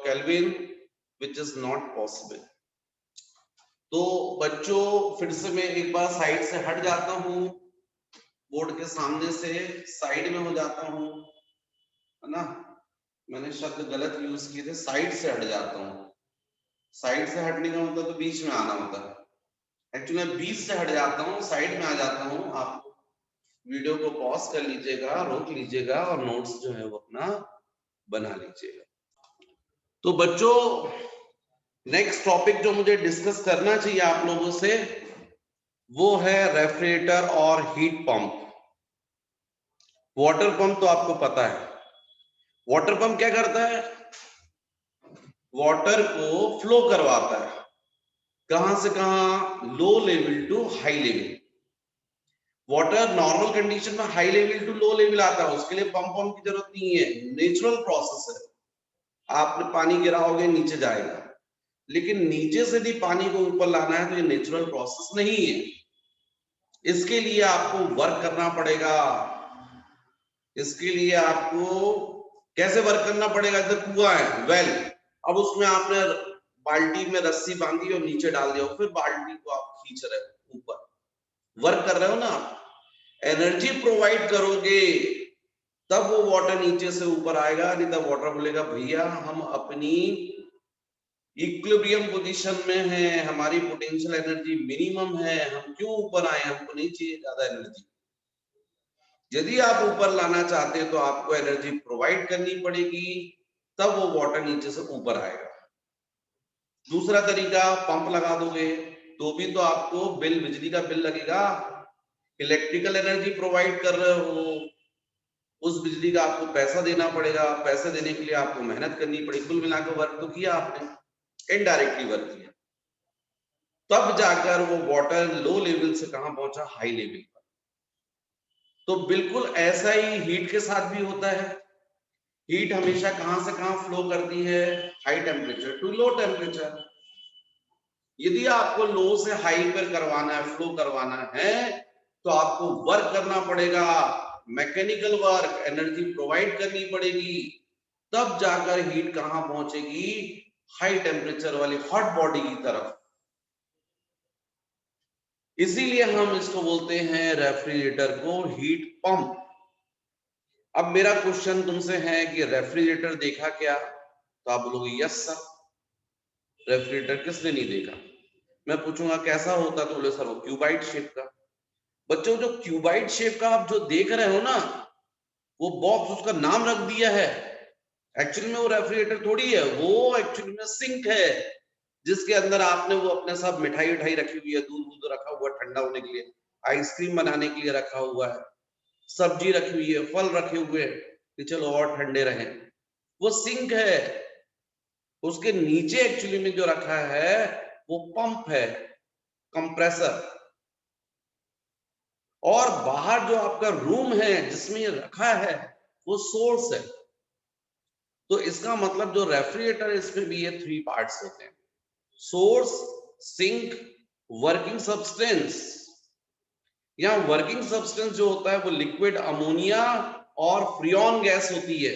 kelvin, which is not possible. तो बच्चों फिर से मैं एक बार साइड से हट जाता हूं, बोर्ड के सामने से साइड में हो जाता हूं, है ना, मैंने शब्द गलत यूज किए थे, साइड से हट जाता हूं। साइड से हटने का मतलब तो बीच में आना होता है। एक्चुअली मैं बीच से हट जाता हूँ, साइड में आ जाता हूँ। आप वीडियो को पॉज कर लीजिएगा, रोक लीजिएगा और नोट्स जो है वो अपना बना लीजिएगा। तो बच्चों नेक्स्ट टॉपिक जो मुझे डिस्कस करना चाहिए आप लोगों से, वो है रेफ्रिजरेटर और हीट पंप। वाटर पंप तो आपको पता है, वाटर पंप क्या करता है? वाटर को फ्लो करवाता है, कहां से कहां? Low level to high level. Water normal condition में high level to low level आता है, उसके लिए पंप की जरूरत नहीं है, नेचुरल प्रोसेस है। आपने पानी गिराओगे नीचे जाएगा, लेकिन नीचे से भी पानी को ऊपर लाना है तो ये नेचुरल प्रोसेस नहीं है। इसके लिए आपको वर्क करना पड़ेगा। इसके लिए आपको कैसे वर्क करना पड़ेगा? इधर कुआं है, वेल, अब उसमें आपने बाल्टी में रस्सी बांधी और नीचे डाल दिया, फिर बाल्टी को आप खींच रहे हो ऊपर, वर्क कर रहे हो ना आप। एनर्जी प्रोवाइड करोगे तब वो वाटर नीचे से ऊपर आएगा, नहीं तो वाटर बोलेगा भैया हम अपनी इक्विलिब्रियम पोजीशन में है, हमारी पोटेंशियल एनर्जी मिनिमम है, हम क्यों ऊपर आए, हमको नहीं चाहिए ज्यादा एनर्जी। यदि आप ऊपर लाना चाहते हैं तो आपको एनर्जी प्रोवाइड करनी पड़ेगी, तब वो वाटर नीचे से ऊपर आएगा। दूसरा तरीका, पंप लगा दोगे तो भी तो आपको बिजली का बिल लगेगा। इलेक्ट्रिकल एनर्जी प्रोवाइड कर रहे हो, उस बिजली का आपको पैसा देना पड़ेगा, पैसे देने के लिए आपको मेहनत करनी पड़ेगी, कुल मिलाकर वर्क तो किया आपने, इनडायरेक्टली वर्क किया, तब जाकर वो वाटर लो लेवल से कहां पहुंचा, हाई लेवल पर। तो बिल्कुल ऐसा ही हीट के साथ भी होता है। हीट हमेशा कहां से कहां फ्लो करती है, high temperature to low temperature. यदि आपको लो से हाई पर करवाना है, फ्लो करवाना है, तो आपको वर्क करना पड़ेगा, मैकेनिकल वर्क, एनर्जी प्रोवाइड करनी पड़ेगी, तब जाकर हीट कहां पहुंचेगी, हाई टेम्परेचर वाली हॉट बॉडी की तरफ। इसीलिए हम इसको बोलते हैं रेफ्रिजरेटर को हीट पंप। अब मेरा क्वेश्चन तुमसे है कि रेफ्रिजरेटर देखा क्या, तो आप बोलोगे यस सर, रेफ्रिजरेटर किसने नहीं देखा। मैं पूछूंगा कैसा होता, तो बोले सर वो क्यूबाइड शेप का। बच्चों जो क्यूबाइड शेप का आप जो देख रहे हो ना, वो बॉक्स उसका नाम रख दिया है, एक्चुअली में वो रेफ्रिजरेटर थोड़ी है, वो एक्चुअली में सिंक है, जिसके अंदर आपने वो अपने सब मिठाई उठाई रखी हुई है, दूध वूध रखा हुआ ठंडा होने के लिए, आइसक्रीम बनाने के लिए रखा हुआ है, सब्जी रखी हुई है, फल रखे हुए हैं कि चलो और ठंडे रहें, वो सिंक है। उसके नीचे एक्चुअली में जो रखा है वो पंप है, कंप्रेसर। और बाहर जो आपका रूम है जिसमें ये रखा है वो सोर्स है। तो इसका मतलब जो रेफ्रिजरेटर, इसमें भी ये 3 पार्ट्स होते हैं, सोर्स, सिंक, वर्किंग सब्सटेंस। यहाँ वर्किंग सब्सटेंस जो होता है वो लिक्विड अमोनिया और फ्रियोन गैस होती है,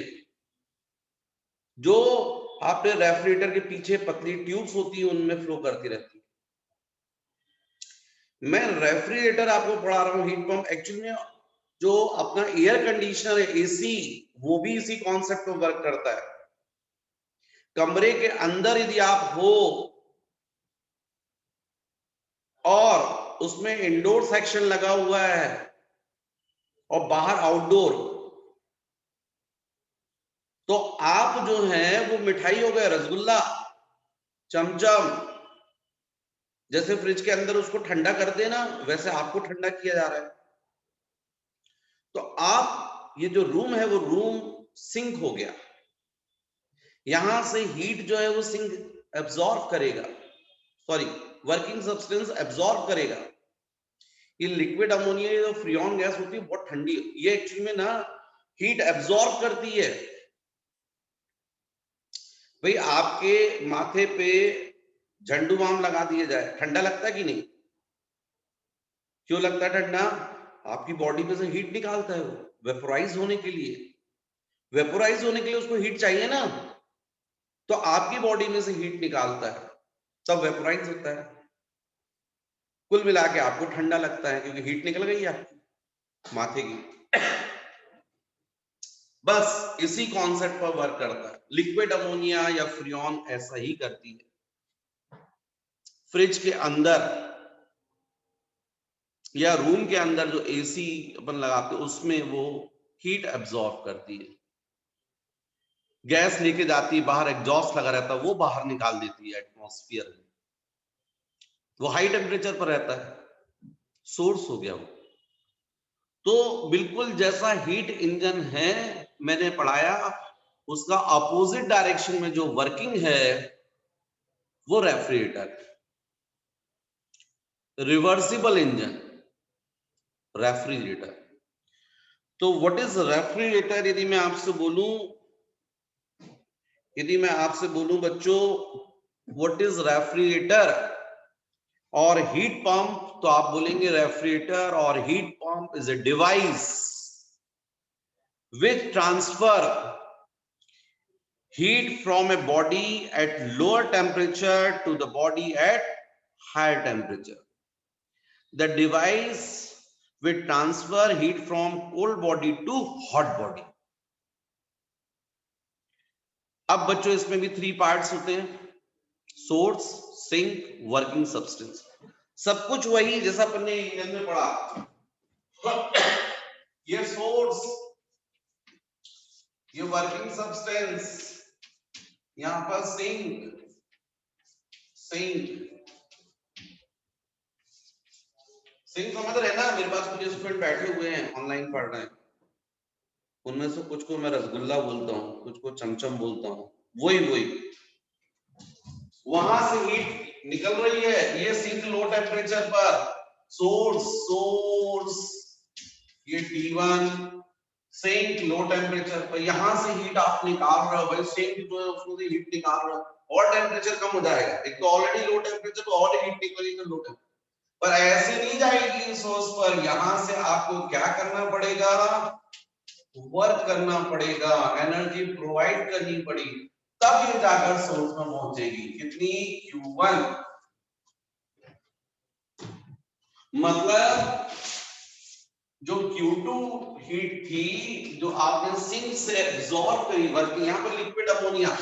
जो आपने रेफ्रिजरेटर के पीछे पतली ट्यूब्स होती है उनमें फ्लो करती रहती है। मैं रेफ्रिजरेटर आपको पढ़ा रहा हूँ, हीट पंप एक्चुअली में जो अपना एयर कंडीशनर है, एसी, वो भी इसी कॉन्सेप्ट पर वर्क करता है। कमरे के अंदर यदि आप हो और उसमें इंडोर सेक्शन लगा हुआ है और बाहर आउटडोर, तो आप जो है वो मिठाई हो गए, रसगुल्ला, चमचम, जैसे फ्रिज के अंदर उसको ठंडा कर देना, वैसे आपको ठंडा किया जा रहा है। तो आप, ये जो रूम है वो रूम सिंक हो गया, यहां से हीट जो है वो सिंक एब्जॉर्ब करेगा, सॉरी, वर्किंग सब्सटेंस एब्जॉर्ब करेगा। ये लिक्विड अमोनिया, ये जो फ्रियोन गैस होती है बहुत ठंडी, ये एक्चुअली में ना हीट एब्जॉर्ब करती है। भाई आपके माथे पे झंडू बाम लगा दिया जाए, ठंडा लगता है कि नहीं? क्यों लगता है ठंडा? आपकी बॉडी में से हीट निकालता है वो, वेपोराइज होने के लिए। वेपोराइज होने के लिए उसको हीट चाहिए ना, तो आपकी बॉडी में से हीट निकालता है, तब वेपोराइज होता है। कुल मिला के आपको ठंडा लगता है क्योंकि हीट निकल गई आपकी माथे की। बस इसी कॉन्सेप्ट पर वर्क करता है। लिक्विड अमोनिया या फ्रियोन ऐसा ही करती है। फ्रिज के अंदर या रूम के अंदर जो एसी अपन लगाते हैं उसमें वो हीट एब्जॉर्ब करती है, गैस लेके जाती है बाहर, एग्जॉस्ट लगा रहता है वो बाहर निकाल देती है एटमॉस्फेयर में, वो हाई टेम्परेचर पर रहता है, सोर्स हो गया वो। तो बिल्कुल जैसा हीट इंजन है मैंने पढ़ाया, उसका अपोजिट डायरेक्शन में जो वर्किंग है वो रेफ्रिजरेटर, रिवर्सिबल इंजन, रेफ्रिजरेटर। तो व्हाट इज रेफ्रिजरेटर, यदि मैं आपसे बोलूं बच्चों व्हाट इज रेफ्रिजरेटर और हीट पंप, तो आप बोलेंगे रेफ्रिजरेटर और heat pump is a device which transfer heat from a body at lower temperature to the body at higher temperature. The device will transfer heat from cold body to hot body. अब बच्चों इसमें भी 3 parts होते हैं, source, sink, working substance. सब कुछ वही जैसा अपन ने इंजन में पढ़ा, ये सोर्स, ये वर्किंग सब्सटेंस, यहां पर सिंक, समझ रहे हैं ना? मेरे पास कुछ स्टूडेंट बैठे हुए हैं ऑनलाइन पढ़ रहे हैं, उनमें से कुछ को मैं रसगुल्ला बोलता हूँ, कुछ को चमचम बोलता हूँ, वही वहां से हीट निकल रही है, ये सिंक लो टेम्परेचर पर, सोर्स ये T1 सिंक लो टेम्परेचर पर, यहां से हीट आप निकाल रहे हो भाई, सिंक जो है उसमें से हीट निकाल रहे हो और टेम्परेचर कम हो जाएगा, एक तो ऑलरेडी लो टेम्परेचर तो और हीट निकलेगी लो टेम्परेचर पर, ऐसे नहीं जाएगी सोर्स पर, यहां से आपको क्या करना पड़ेगा, वर्क करना पड़ेगा, एनर्जी प्रोवाइड करनी पड़ेगी, तब ये जाकर सोर्स में पहुंचेगी, कितनी Q1, मतलब जो Q2 हीट थी जो आपने सिंक से एब्सॉर्ब करी, वर्किंग, यहाँ पर लिक्विड अमोनिया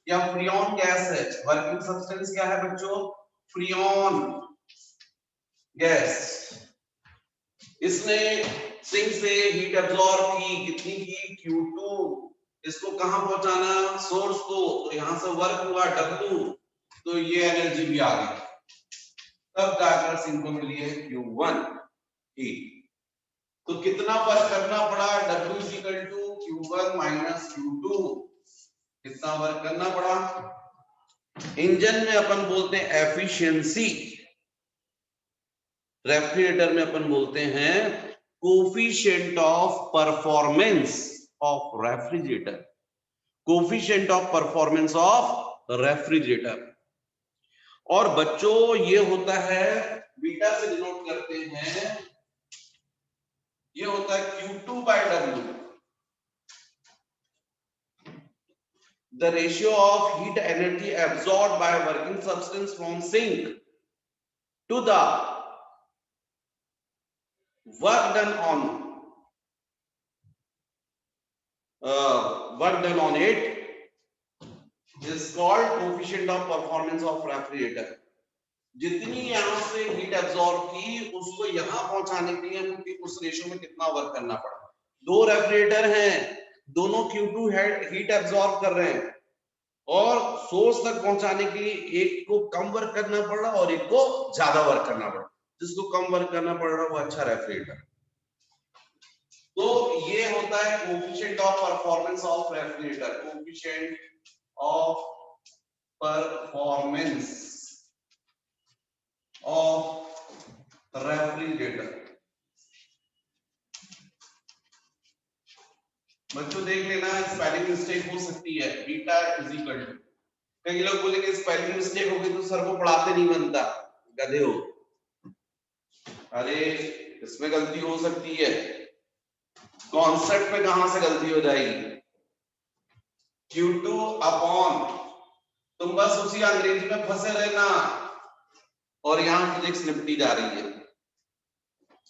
या फ्रियोन गैस है, वर्किंग सब्सटेंस क्या है बच्चों, फ्रियोन गैस, इसने सिंक से हीट एब्सॉर्ब की, कितनी की Q2, इसको कहां पहुंचाना, सोर्स को, तो यहां से वर्क हुआ W, तो ये एनर्जी भी आ गई, तब जाकर सिंक को मिली है Q1 हीट। तो कितना वर्क करना पड़ा, W equal to Q1 minus Q2, कितना वर्क करना पड़ा, इंजन में अपन बोलते हैं एफिशिएंसी, रेफ्रिजरेटर में अपन बोलते हैं coefficient of performance of refrigerator, coefficient of performance of refrigerator. और बच्चों ये होता है, बीटा से डिनोट करते हैं, ये होता है Q2 by W, the ratio of heat energy absorbed by a working substance from sink to the work done on it is called coefficient of performance of refrigerator। जितनी यहां से हीट एब्सॉर्ब की उसको यहां पहुंचाने के लिए हमको उस रेशियो में कितना वर्क करना पड़ा, दो रेफ्रिजरेटर हैं, दोनों Q2 हीट एब्सॉर्ब कर रहे हैं और सोर्स तक पहुंचाने के लिए एक को कम वर्क करना पड़ रहा और एक को ज्यादा वर्क करना पड़ रहा, जिसको कम वर्क करना पड़ रहा वो अच्छा रेफ्रिजरेटर। तो ये होता है coefficient of performance of refrigerator, coefficient of performance of refrigerator. बच्चों देख लेना, स्पेलिंग मिस्टेक हो सकती है, बीटा इज इक्वल टू, कई लोग बोलेंगे स्पेलिंग मिस्टेक हो गई तो सर को पढ़ाते नहीं बनता, गधे हो, अरे इसमें गलती हो सकती है, कॉन्सेप्ट में कहां से गलती हो जाएगी, Q2 अपॉन, तुम बस उसी अंग्रेजी में फंसे रहना और यहां फिजिक्स निपटी जा रही है,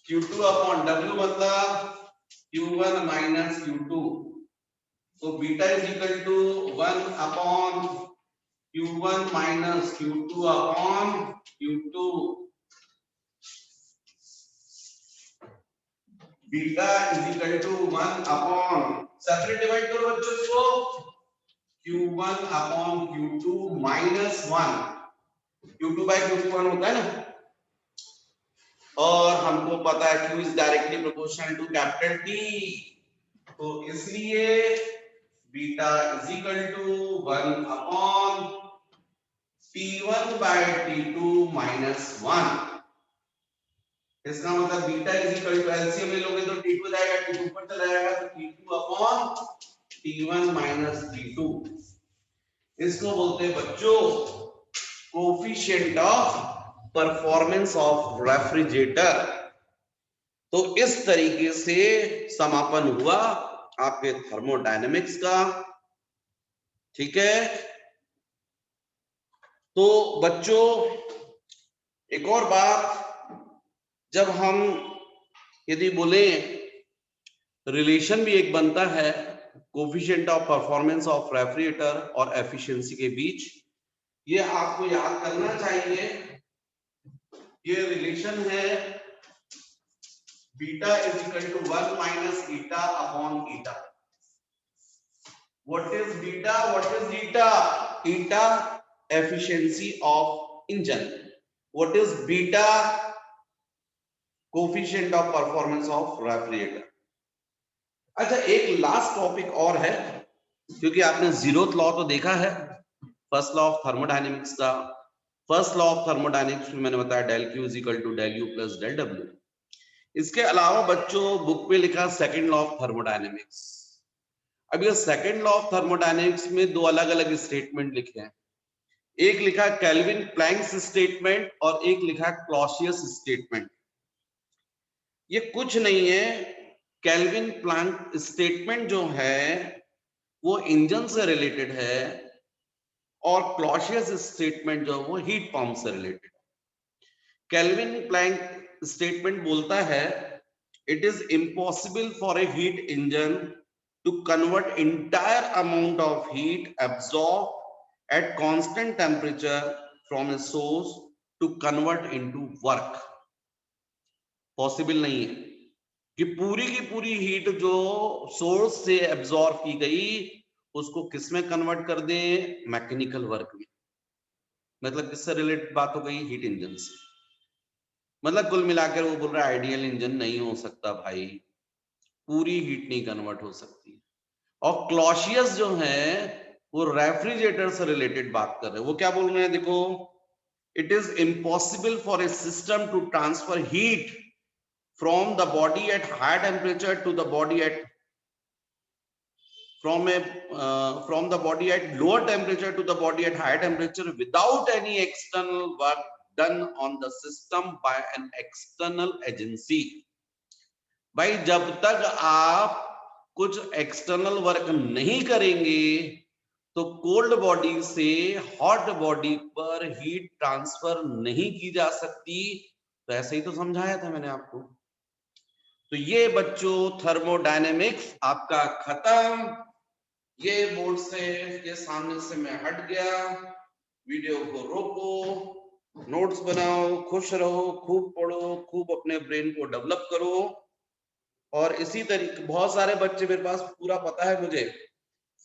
Q2 अपॉन W मतलब Q1 माइनस Q2, तो beta is equal to 1 upon Q1 minus Q2 upon Q2, beta is equal to 1 upon, separate divide करो बच्चों इसको, Q1 upon Q2 minus 1, Q2 bye Q2 1 होता है ना, और हमको पता है Q is directly proportional to capital T, तो इसलिए beta is equal to 1 upon T1 by T2 minus 1, इसका मतलब beta is equal to, LCM ले लोगे तो T2 जाएगा, T2 ऊपर चला जाएगा, तो T2 upon T1 minus T2, इसको बोलते हैं बच्चों coefficient of performance of refrigerator. तो इस तरीके से समापन हुआ आपके थर्मोडायनेमिक्स का, ठीक है। तो बच्चों एक और बात, जब हम यदि बोले रिलेशन भी एक बनता है coefficient of performance of refrigerator और एफिशिएंसी के बीच, ये आपको याद करना चाहिए, ये रिलेशन है beta is equal to 1 minus eta upon eta. What is beta, what is eta, eta efficiency of engine, what is beta, coefficient of performance of refrigerator। अच्छा, एक लास्ट टॉपिक और है, क्योंकि आपने जीरोथ लॉ तो देखा है, फर्स्ट लॉ ऑफ थर्मोडायनेमिक्स का। फर्स्ट लॉ ऑफ थर्मोडायनेमिक्स में मैंने बताया del Q is equal to del U plus del W. इसके अलावा बच्चों बुक में लिखा सेकंड लॉ ऑफ थर्मोडायनेमिक्स। अब ये सेकंड लॉ ऑफ थर्मोडायनेमिक्स में दो अलग अलग स्टेटमेंट लिखे हैं। एक लिखा केल्विन प्लैंक्स स्टेटमेंट और एक लिखा क्लॉसियस स्टेटमेंट। ये कुछ नहीं है, केल्विन प्लैंक स्टेटमेंट जो है वो इंजन से रिलेटेड है और क्लॉसियस स्टेटमेंट जो है वो हीट पंप से रिलेटेड है। केल्विन प्लैंक स्टेटमेंट बोलता है it is impossible for A heat engine to convert entire amount of heat absorbed at constant temperature from a source to convert into work। Possible नहीं है कि पूरी की पूरी हीट जो सोर्स से एब्जॉर्ब की गई उसको किस में कन्वर्ट कर दे, मैकेनिकल वर्क में। मतलब किससे रिलेटेड बात हो गई, हीट इंजन से। मतलब कुल मिलाकर वो बोल रहा है आइडियल इंजन नहीं हो सकता भाई, पूरी हीट नहीं कन्वर्ट हो सकती। और क्लॉसियस जो है वो रेफ्रिजरेटर से रिलेटेड बात कर रहे हैं। वो क्या बोल रहे हैं देखो, it is impossible for a system to transfer heat from the body at high temperature to the body at from the body at lower temperature to the body at higher temperature without any external work done on the system by an external agency। भाई जब तक आप कुछ external work नहीं करेंगे तो cold body से hot body पर हीट ट्रांसफर नहीं की जा सकती। तो ऐसे ही तो समझाया था मैंने आपको। तो ये बच्चों थर्मोडायनेमिक्स आपका खत्म। ये बोर्ड से, ये सामने से मैं हट गया। वीडियो को रोको, नोट्स बनाओ, खुश रहो, खूब पढ़ो, खूब अपने ब्रेन को डेवलप करो। और इसी तरीके बहुत सारे बच्चे मेरे पास, पूरा पता है मुझे,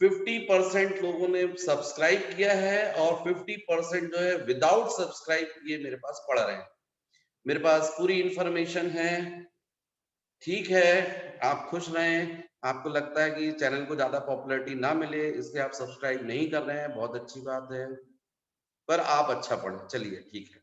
50% लोगों ने सब्सक्राइब किया है और 50% जो है विदाउट सब्सक्राइब किए मेरे पास पढ़ रहे हैं। मेरे पास पूरी इंफॉर्मेशन है। ठीक है, आप खुश रहें। आपको लगता है कि चैनल को ज्यादा पॉपुलैरिटी ना मिले इसलिए आप सब्सक्राइब नहीं कर रहे हैं, बहुत अच्छी बात है, पर आप अच्छा पढ़ें। चलिए ठीक है।